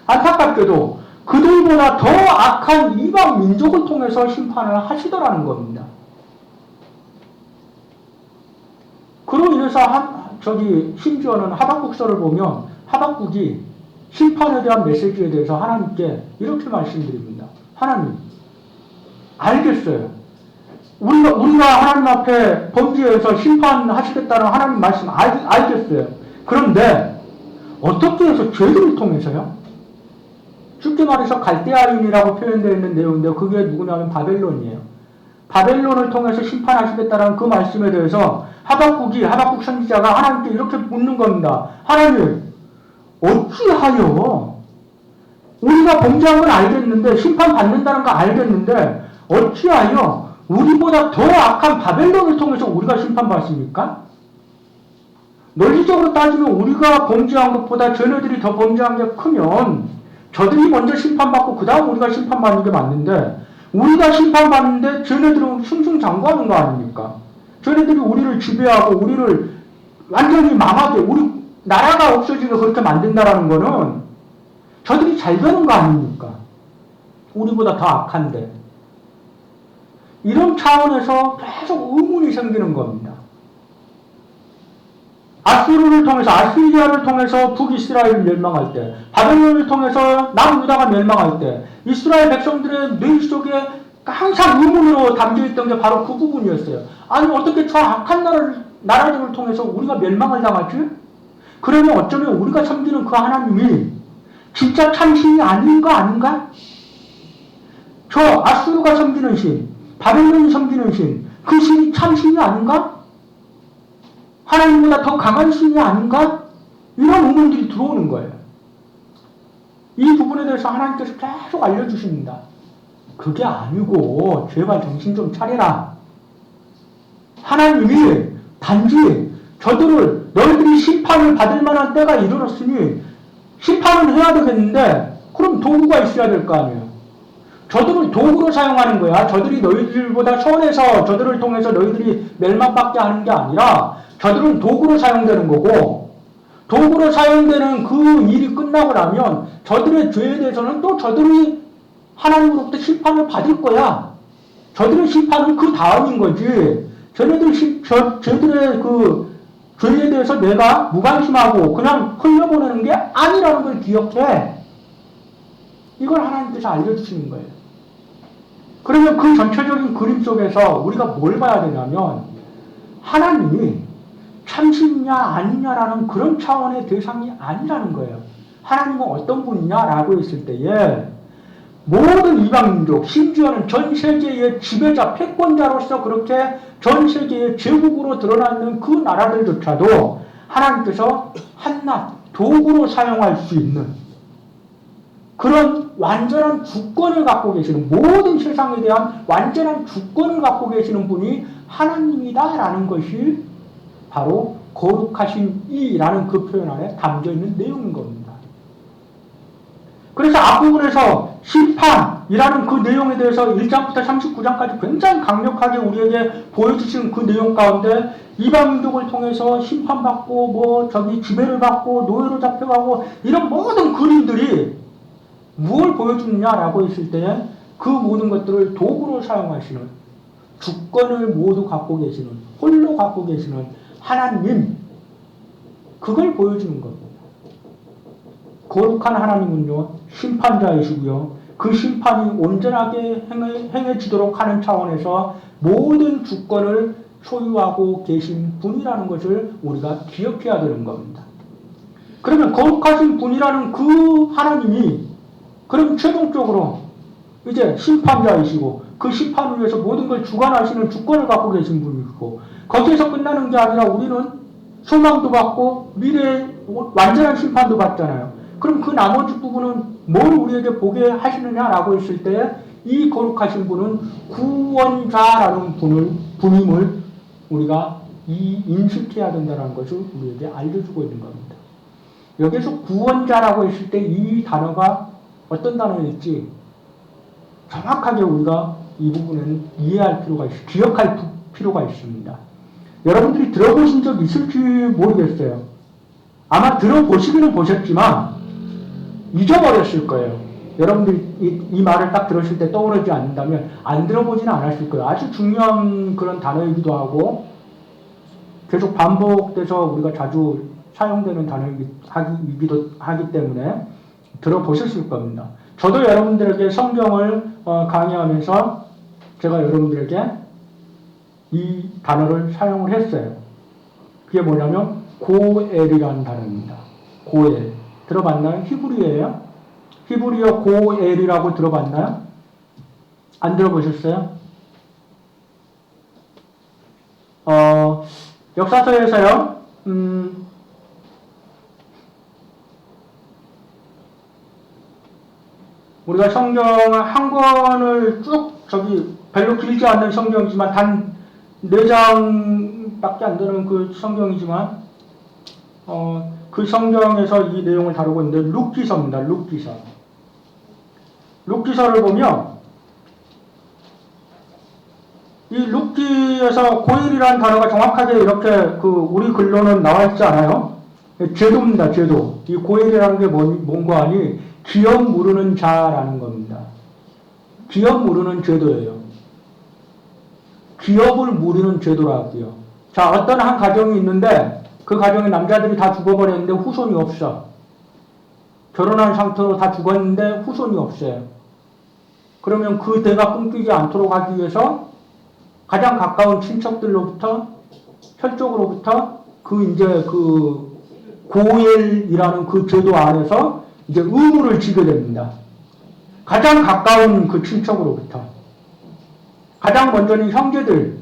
안타깝게도 그들보다 더 악한 이방 민족을 통해서 심판을 하시더라는 겁니다. 그로 인해서 심지어는 하박국서를 보면 하박국이 심판에 대한 메시지에 대해서 하나님께 이렇게 말씀드립니다. 하나님, 알겠어요. 우리가 하나님 앞에 범죄해서 심판하시겠다는 하나님 말씀 알겠어요. 그런데 어떻게 해서 죄들을 통해서요? 쉽게 말해서 갈대아인이라고 표현되어 있는 내용인데 그게 누구냐면 바벨론이에요. 바벨론을 통해서 심판하시겠다는 그 말씀에 대해서 하박국 선지자가 하나님께 이렇게 묻는 겁니다. 하나님, 어찌하여 우리가 범죄한 건 알겠는데 심판받는다는 거 알겠는데 어찌하여 우리보다 더 악한 바벨론을 통해서 우리가 심판받습니까? 논리적으로 따지면 우리가 범죄한 것보다 쟤네들이 더 범죄한 게 크면 저들이 먼저 심판받고 그 다음 우리가 심판받는 게 맞는데 우리가 심판받는데 쟤네들은 승승장구하는 거 아닙니까? 쟤네들이 우리를 지배하고 우리를 완전히 망하게 우리 나라가 없어지게 그렇게 만든다라는 거는 저들이 잘 되는 거 아닙니까? 우리보다 더 악한데. 이런 차원에서 계속 의문이 생기는 겁니다. 아시리아를 통해서 북이스라엘을 멸망할 때, 바벨론을 통해서 남유다가 멸망할 때, 이스라엘 백성들의 뇌 속에 항상 의문으로 담겨있던 게 바로 그 부분이었어요. 아니, 어떻게 저 악한 나라들을 통해서 우리가 멸망을 당하지? 그러면 어쩌면 우리가 섬기는 그 하나님이 진짜 참신이 아닌가? 저 아수르가 섬기는 신, 바벨론이 섬기는 신, 그 신이 참신이 아닌가? 하나님보다 더 강한 신이 아닌가? 이런 의문들이 들어오는 거예요. 이 부분에 대해서 하나님께서 계속 알려주십니다. 그게 아니고 제발 정신 좀 차려라. 하나님이 단지 저들을 너희들이 심판을 받을 만한 때가 이르렀으니 심판은 해야 되겠는데 그럼 도구가 있어야 될 거 아니에요. 저들을 도구로 사용하는 거야. 저들이 너희들보다 선해서 저들을 통해서 너희들이 멸망받게 하는 게 아니라 저들은 도구로 사용되는 거고 도구로 사용되는 그 일이 끝나고 나면 저들의 죄에 대해서는 또 저들이 하나님으로부터 심판을 받을 거야. 저들의 심판은 그 다음인 거지. 저들의 그 죄에 대해서 내가 무관심하고 그냥 흘려보내는 게 아니라는 걸 기억해. 이걸 하나님께서 알려주시는 거예요. 그러면 그 전체적인 그림 속에서 우리가 뭘 봐야 되냐면 하나님이 참신이냐 아니냐라는 그런 차원의 대상이 아니라는 거예요. 하나님은 어떤 분이냐라고 했을 때에 모든 이방민족, 심지어는 전 세계의 지배자, 패권자로서 그렇게 전 세계의 제국으로 드러나는 그 나라들조차도 하나님께서 한낱 도구로 사용할 수 있는 그런 완전한 주권을 갖고 계시는, 모든 세상에 대한 완전한 주권을 갖고 계시는 분이 하나님이다라는 것이 바로 거룩하신 이라는 그 표현 안에 담겨있는 내용인 겁니다. 그래서 앞부분에서 심판이라는 그 내용에 대해서 1장부터 39장까지 굉장히 강력하게 우리에게 보여주신 그 내용 가운데 이방민족을 통해서 심판받고 지배를 받고 노예로 잡혀가고 이런 모든 그림들이 무엇을 보여주느냐라고 했을 때 그 모든 것들을 도구로 사용하시는, 주권을 모두 갖고 계시는, 홀로 갖고 계시는 하나님, 그걸 보여주는 겁니다. 거룩한 하나님은요, 심판자이시고요. 그 심판이 온전하게 행해지도록 하는 차원에서 모든 주권을 소유하고 계신 분이라는 것을 우리가 기억해야 되는 겁니다. 그러면 거룩하신 분이라는 그 하나님이 그럼 최종적으로 이제 심판자이시고 그 심판을 위해서 모든 걸 주관하시는 주권을 갖고 계신 분이고 거기에서 끝나는 게 아니라 우리는 소망도 받고 미래의 완전한 심판도 받잖아요. 그럼 그 나머지 부분은 뭘 우리에게 보게 하시느냐라고 했을 때 이 거룩하신 분은 구원자라는 분임을 우리가 인식해야 된다는 것을 우리에게 알려주고 있는 겁니다. 여기서 구원자라고 했을 때 이 단어가 어떤 단어일지 정확하게 우리가 이 부분은 이해할 필요가 기억할 필요가 있습니다. 여러분들이 들어보신 적 있을지 모르겠어요. 아마 들어보시기는 보셨지만 잊어버렸을 거예요. 여러분들이 이 말을 딱 들었을 때 떠오르지 않는다면 안 들어보지는 않았을 거예요. 아주 중요한 그런 단어이기도 하고 계속 반복돼서 우리가 자주 사용되는 단어이기도 하기 때문에 들어보셨을 겁니다. 저도 여러분들에게 성경을 강의하면서 제가 여러분들에게 이 단어를 사용을 했어요. 그게 뭐냐면 고엘이라는 단어입니다. 고엘. 들어봤나요? 히브리어예요? 히브리어 고엘이라고 들어봤나요? 안 들어보셨어요? 역사서에서요. 우리가 성경 한 권을 쭉 별로 길지 않는 성경이지만 단 4장밖에 안 되는 그 성경이지만 그 성경에서 이 내용을 다루고 있는데 룻기서입니다. 룻기서를 보면 이 룻기에서 고일이라는 단어가 정확하게 이렇게 우리 글로는 나와 있지 않아요? 제도입니다. 제도. 이 고일이라는 게 뭔가 하니 기업 무르는 자라는 겁니다. 기업 무르는 제도예요. 기업을 무르는 제도라고요. 자, 어떤 한 가정이 있는데 그 가정의 남자들이 다 죽어버렸는데 후손이 없어. 결혼한 상태로 다 죽었는데 후손이 없어요. 그러면 그 대가 끊기지 않도록 하기 위해서 가장 가까운 친척들로부터 혈족으로부터 그 고엘이라는 그 제도 안에서 이제 의무를 지게 됩니다. 가장 가까운 그 친척으로부터. 가장 먼저는 형제들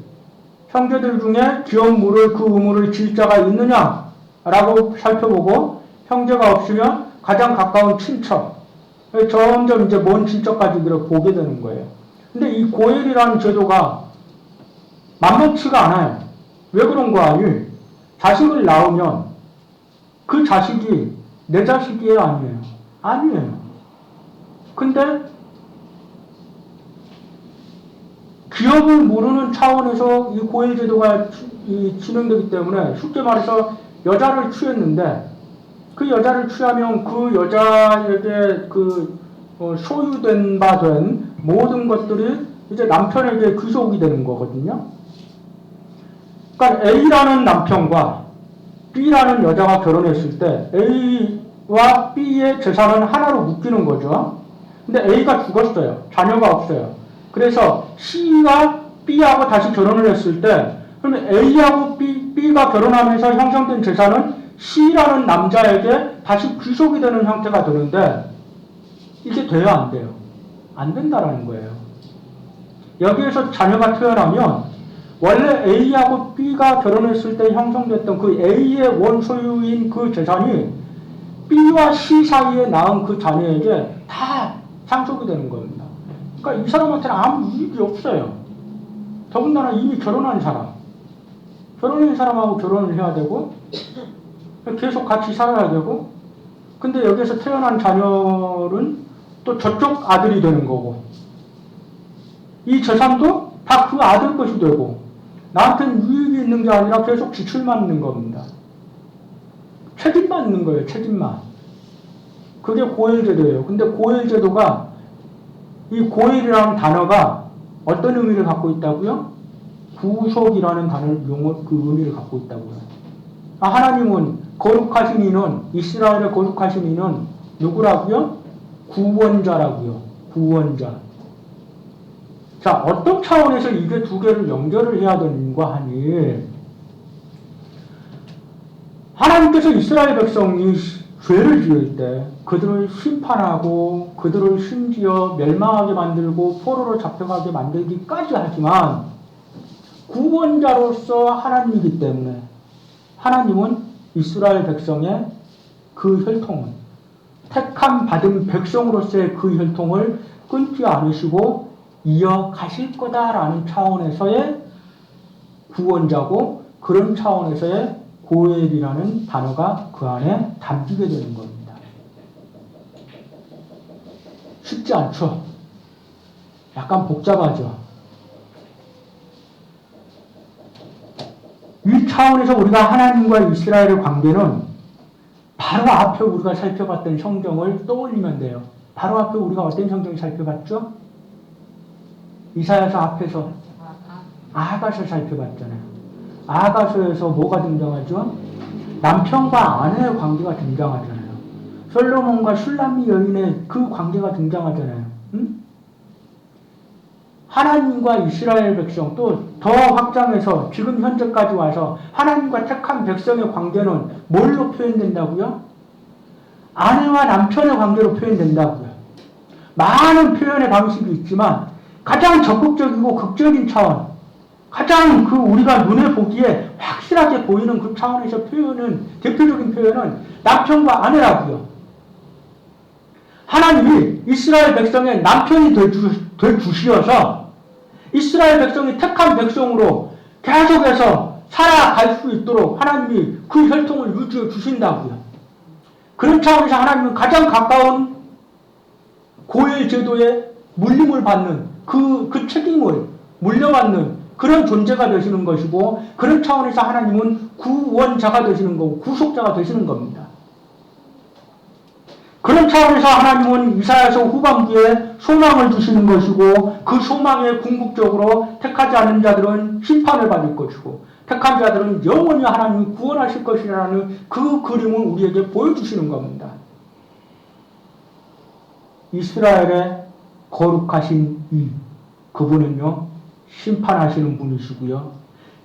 중에 기업 물을 그 의무를 질 자가 있느냐라고 살펴보고 형제가 없으면 가장 가까운 친척. 점점 이제 먼 친척까지 보게 되는 거예요. 근데 이 고엘이라는 제도가 만만치가 않아요. 왜 그런 거 아니? 자식을 낳으면 그 자식이 내 자식이에요, 아니에요? 아니에요. 근데 기업을 모르는 차원에서 이 고엘 제도가 진행되기 때문에 쉽게 말해서 여자를 취했는데 그 여자를 취하면 그 여자에게 소유된 바 된 모든 것들이 이제 남편에게 귀속이 되는 거거든요. 그러니까 A라는 남편과 B라는 여자가 결혼했을 때 A와 B의 재산은 하나로 묶이는 거죠. 근데 A가 죽었어요. 자녀가 없어요. 그래서 C가 B하고 다시 결혼을 했을 때 그러면 A하고 B가 결혼하면서 형성된 재산은 C라는 남자에게 다시 귀속이 되는 형태가 되는데 이게 돼요, 안 돼요? 안 된다라는 거예요. 여기에서 자녀가 태어나면 원래 A하고 B가 결혼했을 때 형성됐던 그 A의 원소유인 그 재산이 B와 C 사이에 낳은 그 자녀에게 다 상속이 되는 겁니다. 그러니까 이 사람한테는 아무 이익이 없어요. 더군다나 이미 결혼한 사람하고 결혼을 해야 되고 계속 같이 살아야 되고 근데 여기서 태어난 자녀는 또 저쪽 아들이 되는 거고 이 재산도 다 그 아들 것이 되고 나한테는 유익이 있는 게 아니라 계속 지출만 있는 겁니다. 책임만 있는 거예요. 책임만. 그게 고엘제도예요. 근데 고엘제도가 이 고엘이라는 단어가 어떤 의미를 갖고 있다고요? 구속이라는 그 의미를 갖고 있다고요. 하나님은 거룩하신 이는 이스라엘의 거룩하신 이는 누구라고요? 구원자라고요. 구원자. 자, 어떤 차원에서 이게 두 개를 연결을 해야 되는가 하니, 하나님께서 이스라엘 백성이 죄를 지을 때 그들을 심판하고 그들을 심지어 멸망하게 만들고 포로로 잡혀가게 만들기까지 하지만 구원자로서 하나님이기 때문에 하나님은 이스라엘 백성의 그 혈통을, 택함 받은 백성으로서의 그 혈통을 끊지 않으시고 이어가실 거다라는 차원에서의 구원자고, 그런 차원에서의 고엘이라는 단어가 그 안에 담기게 되는 겁니다. 쉽지 않죠? 약간 복잡하죠? 이 차원에서 우리가 하나님과 이스라엘의 관계는 바로 앞에 우리가 살펴봤던 성경을 떠올리면 돼요. 바로 앞에 우리가 어떤 성경을 살펴봤죠? 이사야서 앞에서 아하가서 살펴봤잖아요. 아하가서에서 뭐가 등장하죠? 남편과 아내의 관계가 등장하잖아요. 솔로몬과 슐람미 여인의 그 관계가 등장하잖아요. 응? 하나님과 이스라엘 백성, 또 더 확장해서 지금 현재까지 와서 하나님과 택한 백성의 관계는 뭘로 표현된다고요? 아내와 남편의 관계로 표현된다고요. 많은 표현의 방식이 있지만 가장 적극적이고 극적인 차원, 가장 그 우리가 눈에 보기에 확실하게 보이는 그 차원에서 대표적인 표현은 남편과 아내라고요. 하나님이 이스라엘 백성의 남편이 되주시어서 이스라엘 백성이 택한 백성으로 계속해서 살아갈 수 있도록 하나님이 그 혈통을 유지해 주신다고요. 그런 차원에서 하나님은 가장 가까운 고엘 제도에 물림을 받는 그 책임을 물려받는 그런 존재가 되시는 것이고, 그런 차원에서 하나님은 구원자가 되시는 거고 구속자가 되시는 겁니다. 그런 차원에서 하나님은 이사야서 후반기에 소망을 주시는 것이고, 그 소망에 궁극적으로 택하지 않은 자들은 심판을 받을 것이고 택한 자들은 영원히 하나님이 구원하실 것이라는 그 그림을 우리에게 보여주시는 겁니다. 이스라엘의 거룩하신 그분은요, 심판하시는 분이시고요.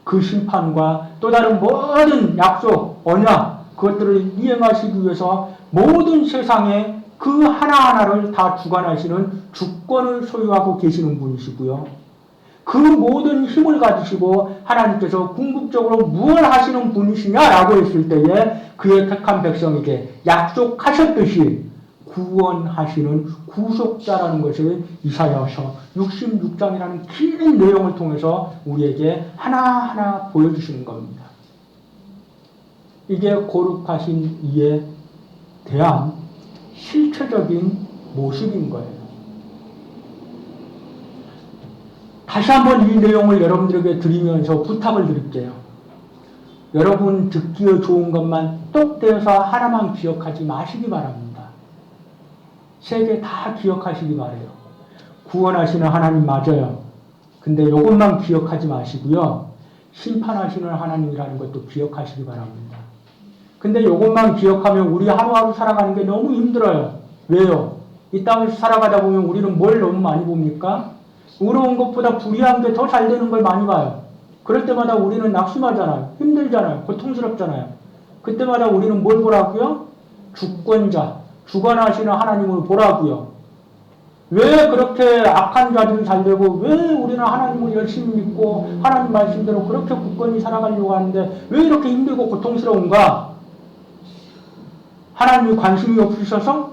그 심판과 또 다른 모든 약속, 언약, 그것들을 이행하시기 위해서 모든 세상에 그 하나하나를 다 주관하시는 주권을 소유하고 계시는 분이시고요. 그 모든 힘을 가지시고 하나님께서 궁극적으로 무엇을 하시는 분이시냐라고 했을 때에 그의 택한 백성에게 약속하셨듯이 구원하시는 구속자라는 것을 이사야서 66장이라는 긴 내용을 통해서 우리에게 하나하나 보여주시는 겁니다. 이게 거룩하신 이에 대한 실체적인 모습인 거예요. 다시 한번 이 내용을 여러분들에게 드리면서 부탁을 드릴게요. 여러분 듣기에 좋은 것만 똑 떼어서 하나만 기억하지 마시기 바랍니다. 세 개 다 기억하시기 바래요. 구원하시는 하나님 맞아요. 근데 이것만 기억하지 마시고요. 심판하시는 하나님이라는 것도 기억하시기 바랍니다. 근데 이것만 기억하면 우리 하루하루 살아가는 게 너무 힘들어요. 왜요? 이 땅에서 살아가다 보면 우리는 뭘 너무 많이 봅니까? 의로운 것보다 불의한 게 더 잘 되는 걸 많이 봐요. 그럴 때마다 우리는 낙심하잖아요. 힘들잖아요. 고통스럽잖아요. 그때마다 우리는 뭘 보라고요? 주권자, 주관하시는 하나님을 보라고요. 왜 그렇게 악한 자들이 잘 되고, 왜 우리는 하나님을 열심히 믿고 하나님 말씀대로 그렇게 굳건히 살아가려고 하는데 왜 이렇게 힘들고 고통스러운가? 하나님이 관심이 없으셔서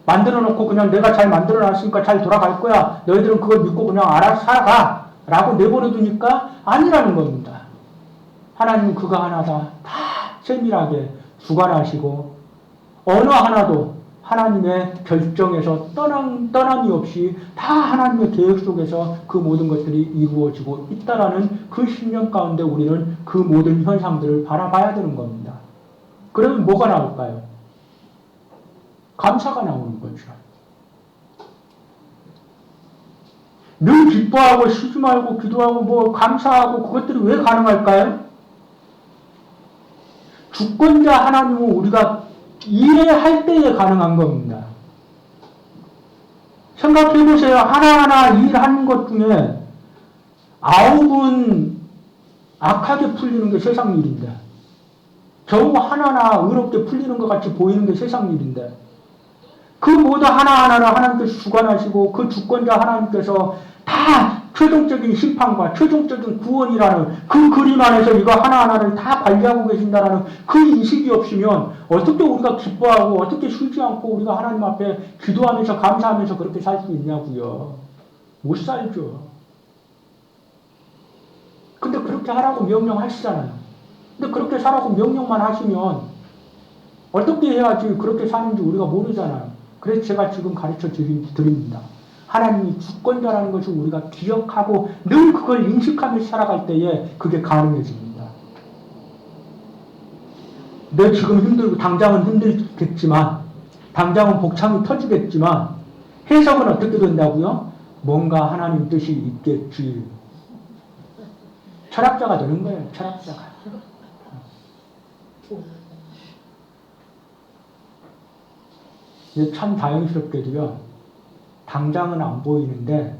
만들어놓고 그냥 내가 잘 만들어놨으니까 잘 돌아갈 거야, 너희들은 그걸 믿고 그냥 알아서 살아가 라고 내버려두니까 아니라는 겁니다. 하나님은 그거 하나 다 세밀하게 주관하시고 어느 하나도 하나님의 결정에서 떠남이 없이 다 하나님의 계획 속에서 그 모든 것들이 이루어지고 있다라는 그 신념 가운데 우리는 그 모든 현상들을 바라봐야 되는 겁니다. 그러면 뭐가 나올까요? 감사가 나오는 거죠. 늘 기뻐하고 쉬지 말고 기도하고 뭐 감사하고 그것들이 왜 가능할까요? 주권자 하나님은 우리가 일할 때에 가능한 겁니다. 생각해보세요. 하나하나 일하는 것 중에 9은 악하게 풀리는 게 세상 일인데, 겨우 하나하나 의롭게 풀리는 것 같이 보이는 게 세상 일인데, 그 모두 하나하나를 하나님께서 주관하시고 그 주권자 하나님께서 다 최종적인 심판과 최종적인 구원이라는 그 그림 안에서 이거 하나하나를 다 관리하고 계신다라는 그 인식이 없으면 어떻게 우리가 기뻐하고 어떻게 쉬지 않고 우리가 하나님 앞에 기도하면서 감사하면서 그렇게 살 수 있냐고요. 못 살죠. 근데 그렇게 하라고 명령하시잖아요. 근데 그렇게 살라고 명령만 하시면 어떻게 해야지 그렇게 사는지 우리가 모르잖아요. 그래서 제가 지금 가르쳐 드립니다. 하나님이 주권자라는 것을 우리가 기억하고 늘 그걸 인식하며 살아갈 때에 그게 가능해집니다. 내 지금 힘들고 당장은 힘들겠지만, 당장은 복창이 터지겠지만 해석은 어떻게 된다고요? 뭔가 하나님 뜻이 있겠지. 철학자가 되는 거예요. 철학자가. 참 다행스럽게도요. 당장은 안 보이는데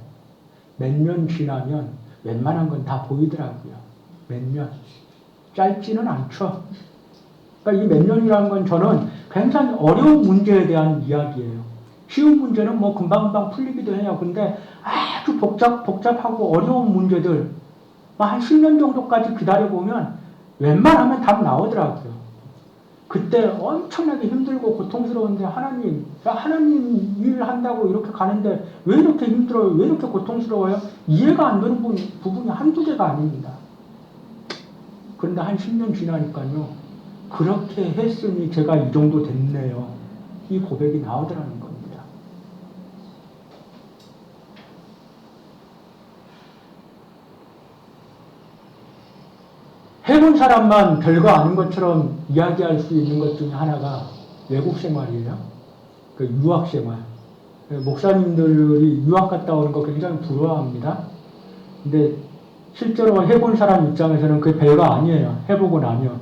몇 년 지나면 웬만한 건 다 보이더라고요. 몇 년. 짧지는 않죠. 그러니까 이 몇 년이라는 건 저는 굉장히 어려운 문제에 대한 이야기예요. 쉬운 문제는 뭐 금방금방 풀리기도 해요. 근데 아주 복잡하고 어려운 문제들 한 10년 정도까지 기다려보면 웬만하면 답 나오더라고요. 그때 엄청나게 힘들고 고통스러운데 하나님 일을 한다고 이렇게 가는데 왜 이렇게 힘들어요? 왜 이렇게 고통스러워요? 이해가 안 되는 부분이 한두 개가 아닙니다. 그런데 한 10년 지나니까요. 그렇게 했으니 제가 이 정도 됐네요. 이 고백이 나오더라는 겁니다. 해본 사람만 별거 아닌 것처럼 이야기할 수 있는 것 중에 하나가 외국 생활이에요. 그 유학 생활. 목사님들이 유학 갔다 오는 거 굉장히 부러워합니다. 근데 실제로 해본 사람 입장에서는 그게 별거 아니에요. 해보고 나면.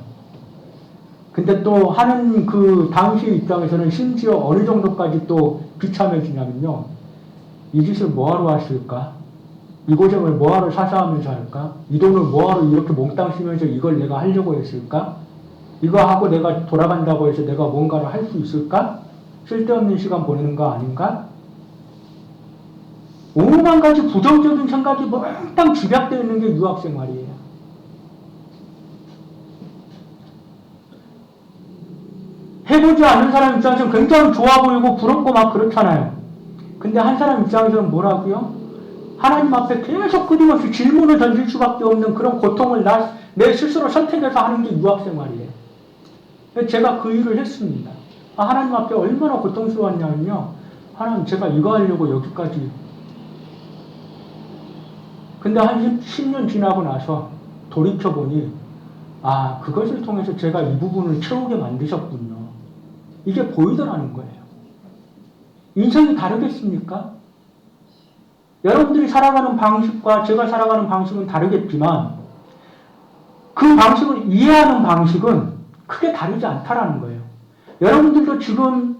근데 또 하는 그 당시 입장에서는 심지어 어느 정도까지 또 비참해지냐면요. 이 짓을 뭐하러 왔을까? 이 고생을 뭐하러 사사하면서 할까? 이 돈을 뭐하러 이렇게 몽땅 쓰면서 이걸 내가 하려고 했을까? 이거 하고 내가 돌아간다고 해서 내가 뭔가를 할 수 있을까? 쓸데없는 시간 보내는 거 아닌가? 오만 가지 부정적인 생각이 몽땅 집약되어 있는 게 유학생활이에요. 해보지 않는 사람 입장에서는 굉장히 좋아 보이고 부럽고 막 그렇잖아요. 근데 한 사람 입장에서는 뭐라고요? 하나님 앞에 계속 끊임없이 질문을 던질 수밖에 없는 그런 고통을 내 스스로 선택해서 하는 게 유학생활이에요. 제가 그 일을 했습니다. 하나님 앞에 얼마나 고통스러웠냐면요. 하나님 제가 이거 하려고 여기까지. 근데 한 10년 지나고 나서 돌이켜보니 그것을 통해서 제가 이 부분을 채우게 만드셨군요. 이게 보이더라는 거예요. 인생이 다르겠습니까? 여러분들이 살아가는 방식과 제가 살아가는 방식은 다르겠지만 그 방식을 이해하는 방식은 크게 다르지 않다라는 거예요. 여러분들도 지금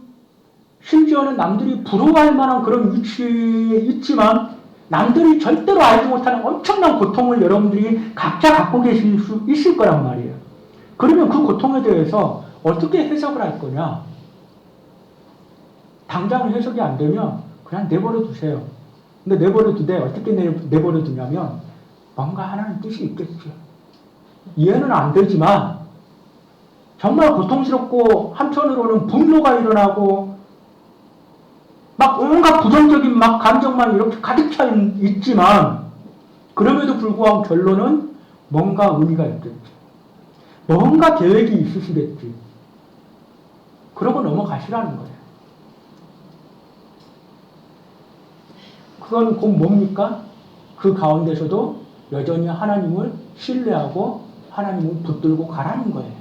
심지어는 남들이 부러워할 만한 그런 위치에 있지만 남들이 절대로 알지 못하는 엄청난 고통을 여러분들이 각자 갖고 계실 수 있을 거란 말이에요. 그러면 그 고통에 대해서 어떻게 해석을 할 거냐? 당장 해석이 안 되면 그냥 내버려 두세요. 근데 내버려 두되 어떻게 내버려 두냐면 뭔가 하나님 뜻이 있겠죠. 이해는 안 되지만 정말 고통스럽고 한편으로는 분노가 일어나고 막 온갖 부정적인 막 감정만 이렇게 가득 차 있지만 그럼에도 불구하고 결론은 뭔가 의미가 있겠지. 뭔가 계획이 있으시겠지. 그러고 넘어가시라는 거예요. 그건 곧 뭡니까? 그 가운데서도 여전히 하나님을 신뢰하고 하나님을 붙들고 가라는 거예요.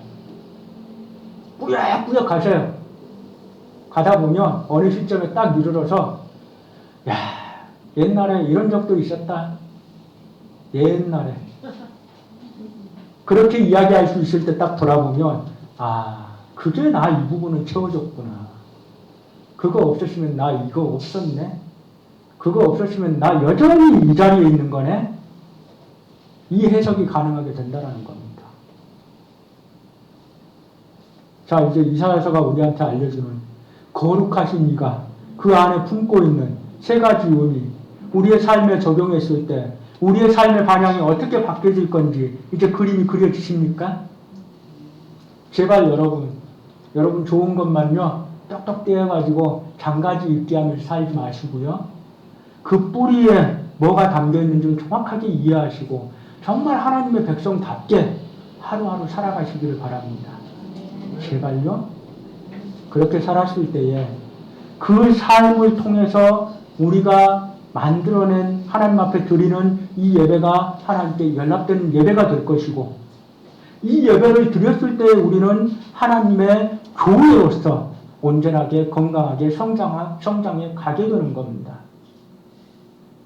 꾸역꾸역 가세요. 가다 보면 어느 시점에 딱 이르러서 옛날에 이런 적도 있었다. 옛날에. 그렇게 이야기할 수 있을 때 딱 돌아보면 그게 나 이 부분을 채워줬구나. 그거 없었으면 나 이거 없었네. 그거 없었으면 나 여전히 이 자리에 있는 거네? 이 해석이 가능하게 된다는 겁니다. 자, 이제 이사야서가 우리한테 알려주는 거룩하신 이가 그 안에 품고 있는 세 가지 의미, 우리의 삶에 적용했을 때 우리의 삶의 방향이 어떻게 바뀌어질 건지 이제 그림이 그려지십니까? 제발 여러분 좋은 것만요 떡떡 떼어가지고 장가지 입게 하면서 살지 마시고요. 그 뿌리에 뭐가 담겨있는지 정확하게 이해하시고 정말 하나님의 백성답게 하루하루 살아가시기를 바랍니다. 제발요. 그렇게 살았을 때에 그 삶을 통해서 우리가 만들어낸 하나님 앞에 드리는 이 예배가 하나님께 연락되는 예배가 될 것이고, 이 예배를 드렸을 때 우리는 하나님의 교회로서 온전하게 건강하게 성장해 가게 되는 겁니다.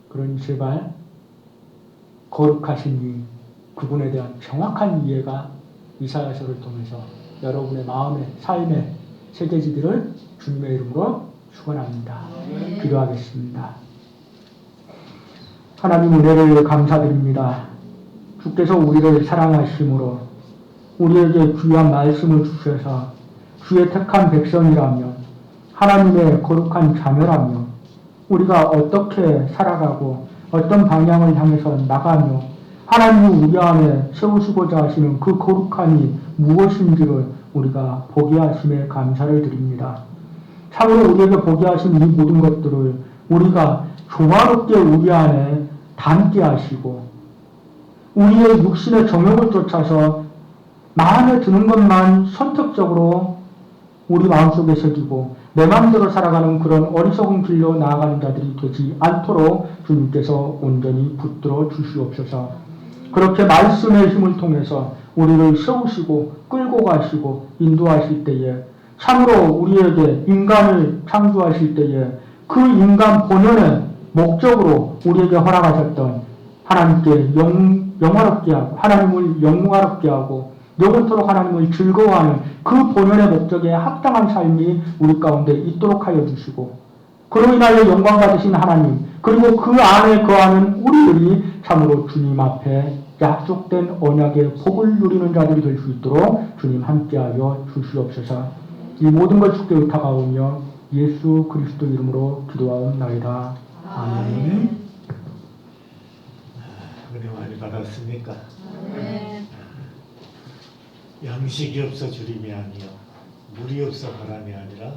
그러니 제발 거룩하신 이 그분에 대한 정확한 이해가 이사야서를 통해서 여러분의 마음에 삶에 새겨지기를 주님의 이름으로 축원합니다. 기도하겠습니다. 하나님 은혜를 감사드립니다. 주께서 우리를 사랑하심으로 우리에게 귀한 말씀을 주셔서 주의 택한 백성이라며 하나님의 거룩한 자녀라며 우리가 어떻게 살아가고 어떤 방향을 향해서 나가며 하나님이 우리 안에 세우시고자 하시는 그 거룩함이 무엇인지를 우리가 보게 하심에 감사를 드립니다. 참으로 우리에게 보게 하신 이 모든 것들을 우리가 조화롭게 우리 안에 담게 하시고 우리의 육신의 정욕을 쫓아서 마음에 드는 것만 선택적으로 우리 마음속에 새기고 내 마음대로 살아가는 그런 어리석은 길로 나아가는 자들이 되지 않도록 주님께서 온전히 붙들어 주시옵소서. 그렇게 말씀의 힘을 통해서 우리를 세우시고 끌고 가시고 인도하실 때에 참으로 우리에게 인간을 창조하실 때에 그 인간 본연의 목적으로 우리에게 허락하셨던 하나님께 영화롭게 하고 하나님을 영화롭게 하고 영원토록 하나님을 즐거워하는 그 본연의 목적에 합당한 삶이 우리 가운데 있도록 하여 주시고 그로 인하여 영광 받으신 하나님 그리고 그 안에 거하는 우리들이 참으로 주님 앞에 약속된 언약의 복을 누리는 자들이 될 수 있도록 주님 함께하여 주시옵소서. 이 모든 걸 주께 의탁하오며 예수 그리스도 이름으로 기도하옵나이다. 아멘. 은혜 많이 받았습니까? 네. 양식이 없어 주림이 아니요 물이 없어 바람이 아니라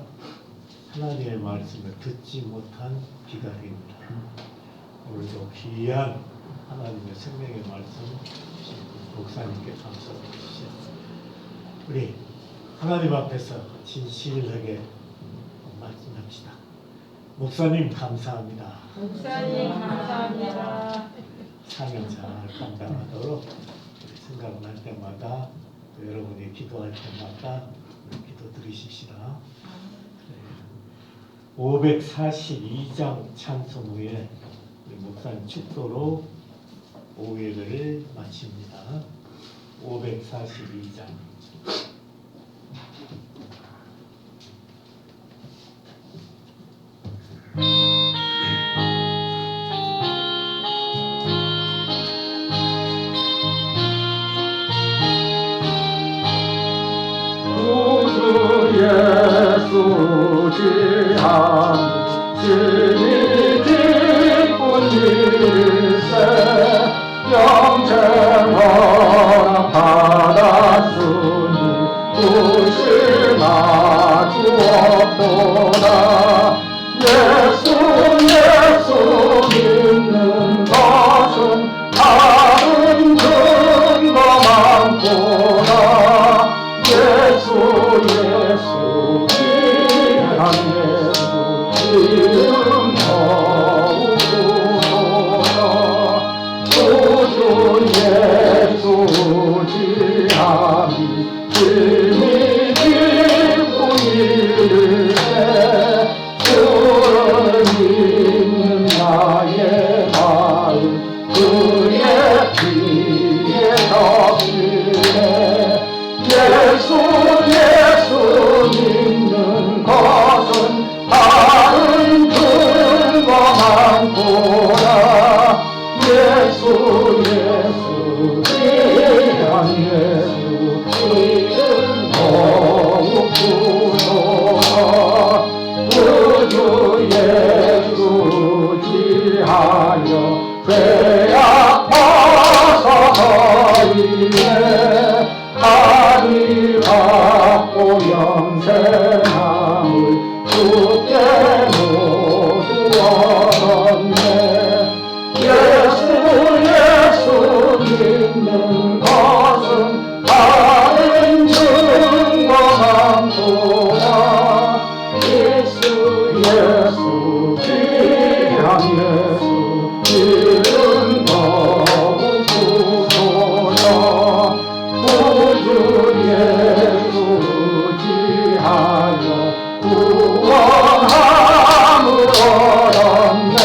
하나님의 말씀을 듣지 못한 비갈입니다. 오늘도 귀한 하나님의 생명의 말씀 주신 목사님께 감사드리시죠. 우리 하나님 앞에서 진실하게 말씀합시다. 목사님 감사합니다. 목사님 감사합니다. 사명 잘 감당하도록 우리 생각날 때마다 또 여러분이 기도할 때마다 기도 드리십시다. 542장 찬송 후에 우리 목사님 축도로 오후 예배를 마칩니다. 542장. 예수 지함 주님 기쁜 일세 영생 허락 받았으니 의심하 주옵도다. 예수 믿는 것은 다른 근거 많도다. 예수 귀한 예수 이름 더욱도다. 구주 예수 지함이 힘이 기쁜 일세 주를 믿는 나의 마음 그의 피에 덮이네. 예수 믿는 것은 다른 근거 예수 귀한 예수 이름 더욱 부소서 구주 예수 지하여 구원함을 얻었네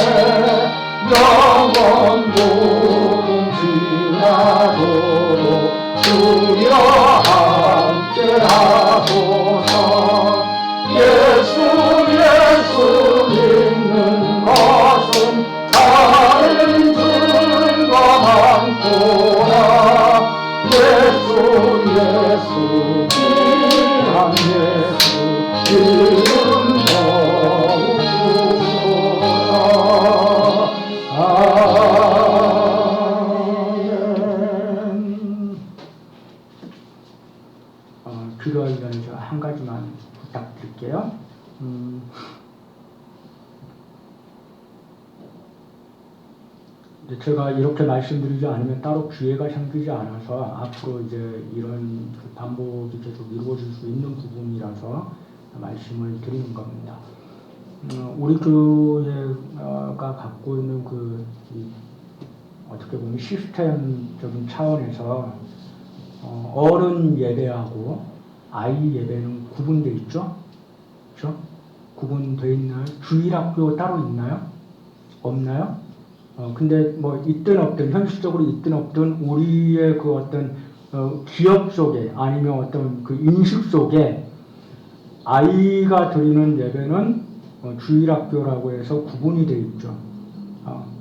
영원 공신하도록 주여 함께하소서 예수 믿는 것은 다른 증거 많도다 예수 귀한 예수 이름 더욱 부소서 아멘. 기도하기 전에 제가 한 가지만 부탁드릴게요. 제가 이렇게 말씀드리지 않으면 따로 기회가 생기지 않아서 앞으로 이제 이런 반복이 계속 이루어질 수 있는 부분이라서 말씀을 드리는 겁니다. 우리 교회가 갖고 있는 어떻게 보면 시스템적인 차원에서 어른 예배하고 아이 예배는 구분되어 있죠? 그렇죠? 구분되어 있나요? 주일학교 따로 있나요? 없나요? 근데 뭐 있든 없든 현실적으로 있든 없든 우리의 그 어떤 기억 속에 아니면 어떤 그 인식 속에 아이가 드리는 예배는 주일학교라고 해서 구분이 되어 있죠.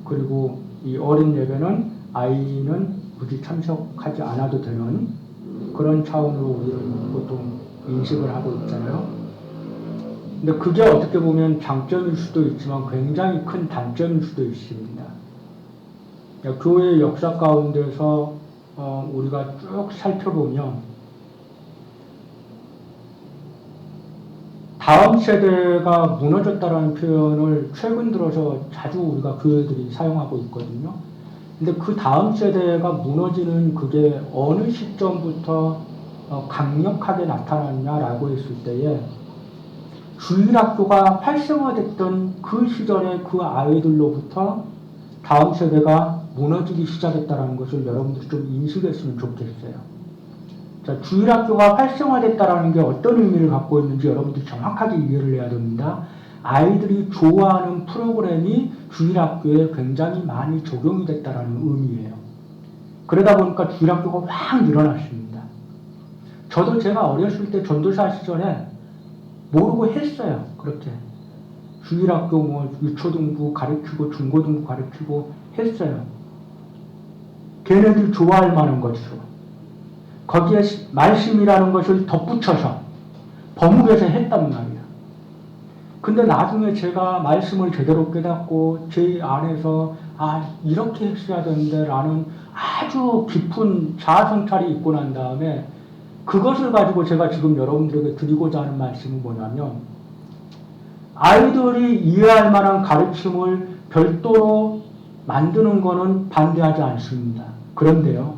그리고 이 어린 예배는 아이는 굳이 참석하지 않아도 되는 그런 차원으로 우리는 보통 인식을 하고 있잖아요. 근데 그게 어떻게 보면 장점일 수도 있지만 굉장히 큰 단점일 수도 있습니다. 교회의 역사 가운데서 우리가 쭉 살펴보면 다음 세대가 무너졌다라는 표현을 최근 들어서 자주 우리가 교회들이 사용하고 있거든요. 근데 그 다음 세대가 무너지는 그게 어느 시점부터 강력하게 나타났냐라고 했을 때에 주일학교가 활성화됐던 그 시절의 그 아이들로부터 다음 세대가 무너지기 시작했다는 것을 여러분들이 좀 인식했으면 좋겠어요. 자, 주일학교가 활성화됐다는 게 어떤 의미를 갖고 있는지 여러분들이 정확하게 이해를 해야 됩니다. 아이들이 좋아하는 프로그램이 주일학교에 굉장히 많이 적용이 됐다는 의미예요. 그러다 보니까 주일학교가 확 늘어났습니다. 저도 제가 어렸을 때 전도사 시절에 모르고 했어요. 그렇게 주일학교 뭐 유초등부 가르치고 중고등부 가르치고 했어요. 걔네들 좋아할 만한 것으로 거기에 말씀이라는 것을 덧붙여서 버무려서 했단 말이에요. 근데 나중에 제가 말씀을 제대로 깨닫고 제 안에서 이렇게 했어야 되는데 라는 아주 깊은 자아성찰이 있고 난 다음에 그것을 가지고 제가 지금 여러분들에게 드리고자 하는 말씀은 뭐냐면 아이들이 이해할 만한 가르침을 별도로 만드는 것은 반대하지 않습니다. 그런데요,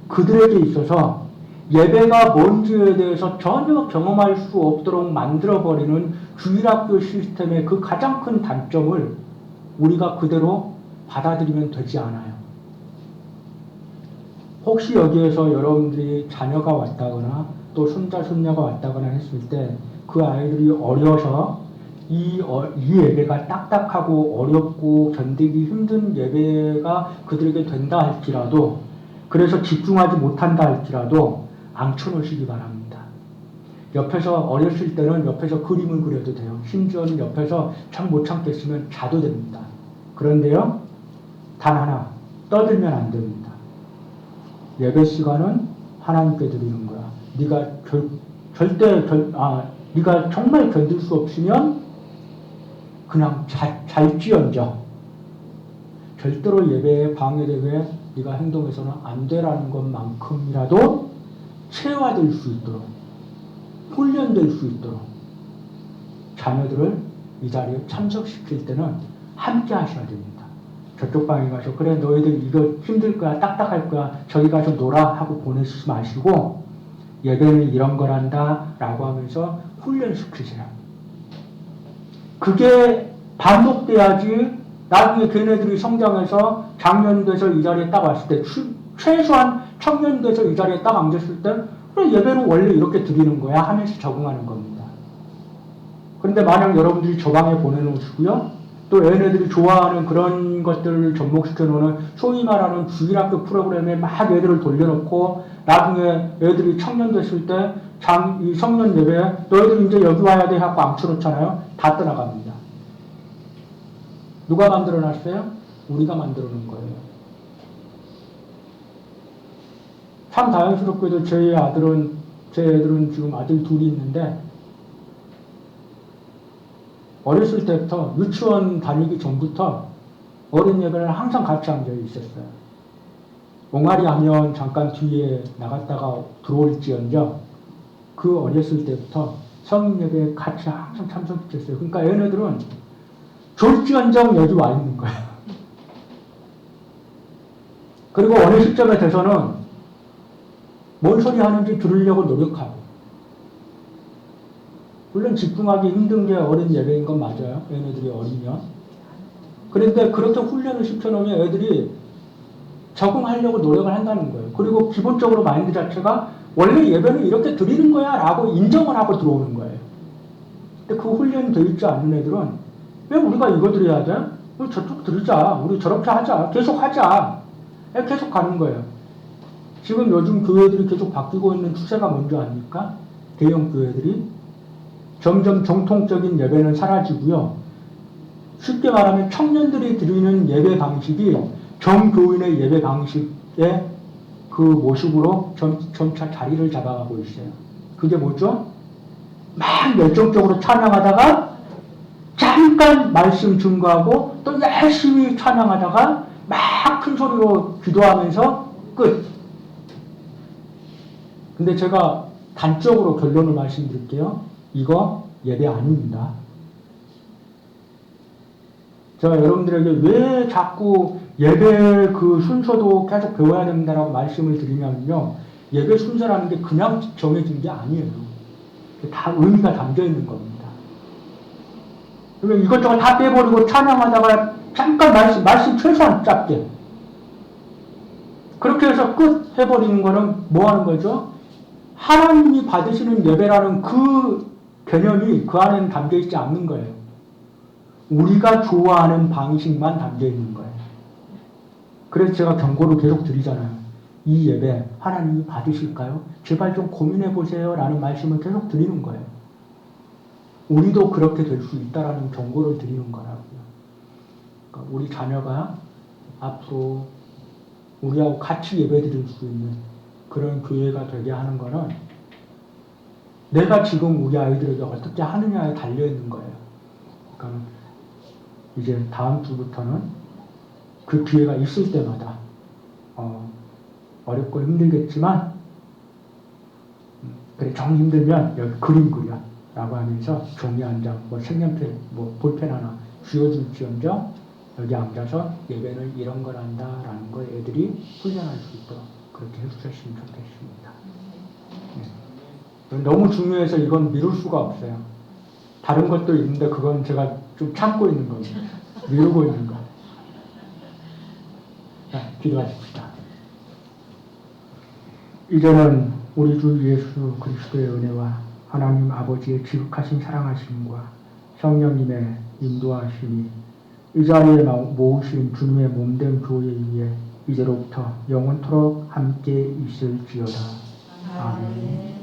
그들에게 있어서 예배가 뭔지에 대해서 전혀 경험할 수 없도록 만들어버리는 주일학교 시스템의 그 가장 큰 단점을 우리가 그대로 받아들이면 되지 않아요. 혹시 여기에서 여러분들이 자녀가 왔다거나 또 손자, 손녀가 왔다거나 했을 때 그 아이들이 어려서 이 예배가 딱딱하고 어렵고 견디기 힘든 예배가 그들에게 된다 할지라도 그래서 집중하지 못한다 할지라도 앉혀놓으시기 바랍니다. 옆에서 어렸을 때는 옆에서 그림을 그려도 돼요. 심지어는 옆에서 참 못 참겠으면 자도 됩니다. 그런데요, 단 하나 떠들면 안 됩니다. 예배 시간은 하나님께 드리는 거야. 네가 네가 정말 견딜 수 없으면 그냥 잘지언정. 절대로 예배에 방해되게 네가 행동해서는 안 되라는 것만큼이라도 체화될 수 있도록, 훈련될 수 있도록 자녀들을 이 자리에 참석시킬 때는 함께 하셔야 됩니다. 저쪽 방에 가서 그래 너희들 이거 힘들 거야, 딱딱할 거야, 저기 가서 놀아 하고 보내시지 마시고 예배는 이런 거란다 라고 하면서 훈련시키세요. 그게 반복돼야지 나중에 걔네들이 성장해서 장년이 돼서 이 자리에 딱 왔을 때 최소한 청년이 돼서 이 자리에 딱 앉았을 때 그래 예배는 원래 이렇게 드리는 거야 하면서 적응하는 겁니다. 그런데 만약 여러분들이 저 방에 보내놓으시고요 또 얘네들이 좋아하는 그런 것들을 접목시켜 놓는 소위 말하는 주일학교 프로그램에 막 애들을 돌려놓고 나중에 애들이 청년 됐을 때 이 성년 예배에 너희들 이제 여기 와야 돼 하고 앉혀놓잖아요. 다 떠나갑니다. 누가 만들어놨어요? 우리가 만들어놓은 거예요. 참 다행스럽게도 제 애들은 지금 아들 둘이 있는데 어렸을 때부터 유치원 다니기 전부터 어린 예배를 항상 같이 앉아 있었어요. 옹알이 하면 잠깐 뒤에 나갔다가 들어올지언정 그 어렸을 때부터 성인 예배에 같이 항상 참석했어요. 그러니까 얘네들은 졸지언정 여기 와 있는 거예요. 그리고 어느 시점에 돼서는 뭔 소리 하는지 들으려고 노력하고 물론 집중하기 힘든 게 어린 예배인 건 맞아요. 얘네들이 어리면. 그런데 그렇게 훈련을 시켜놓으면 애들이 적응하려고 노력을 한다는 거예요. 그리고 기본적으로 마인드 자체가 원래 예배는 이렇게 드리는 거야 라고 인정을 하고 들어오는 거예요. 근데 그 훈련이 되어 있지 않는 애들은 왜 우리가 이거 드려야 돼? 우리 저쪽 드리자. 우리 저렇게 하자. 계속 하자. 계속 가는 거예요. 지금 요즘 교회들이 계속 바뀌고 있는 추세가 뭔지 아닙니까? 대형 교회들이 점점 정통적인 예배는 사라지고요. 쉽게 말하면 청년들이 드리는 예배 방식이 정교인의 예배 방식의 그 모습으로 점차 자리를 잡아가고 있어요. 그게 뭐죠? 막 열정적으로 찬양하다가 잠깐 말씀 증거하고 또 열심히 찬양하다가 막 큰 소리로 기도하면서 끝. 근데 제가 단적으로 결론을 말씀드릴게요. 이거 예배 아닙니다. 제가 여러분들에게 왜 자꾸 예배 그 순서도 계속 배워야 된다라고 말씀을 드리냐면요. 예배 순서라는 게 그냥 정해진 게 아니에요. 다 의미가 담겨 있는 겁니다. 그러면 이것저것 다 빼버리고 찬양하다가 잠깐 말씀 최소한 짧게. 그렇게 해서 끝 해버리는 거는 뭐 하는 거죠? 하나님이 받으시는 예배라는 그 개념이 그 안에는 담겨 있지 않는 거예요. 우리가 좋아하는 방식만 담겨 있는 거예요. 그래서 제가 경고를 계속 드리잖아요. 이 예배 하나님이 받으실까요? 제발 좀 고민해 보세요 라는 말씀을 계속 드리는 거예요. 우리도 그렇게 될 수 있다라는 경고를 드리는 거라고요. 그러니까 우리 자녀가 앞으로 우리하고 같이 예배 드릴 수 있는 그런 교회가 되게 하는 거는 내가 지금 우리 아이들에게 어떻게 하느냐에 달려 있는 거예요. 그러니까 이제 다음 주부터는 그 기회가 있을 때마다 어렵고 힘들겠지만 그래 정 힘들면 여기 그림 그려 라고 하면서 종이 한 장, 뭐 색연필, 뭐 볼펜 하나 쥐어줄지언정 여기 앉아서 예배는 이런 걸 한다라는 걸 애들이 훈련할 수 있도록 그렇게 해주셨으면 좋겠습니다. 네. 너무 중요해서 이건 미룰 수가 없어요. 다른 것도 있는데 그건 제가 좀 참고 있는 겁니다. 미루고 있는 거. 자, 기도하십시다. 이제는 우리 주 예수 그리스도의 은혜와 하나님 아버지의 지극하신 사랑하심과 성령님의 인도하심이 이 자리에 모으신 주님의 몸된 교회 위에 이제로부터 영원토록 함께 있을지어다. 아멘.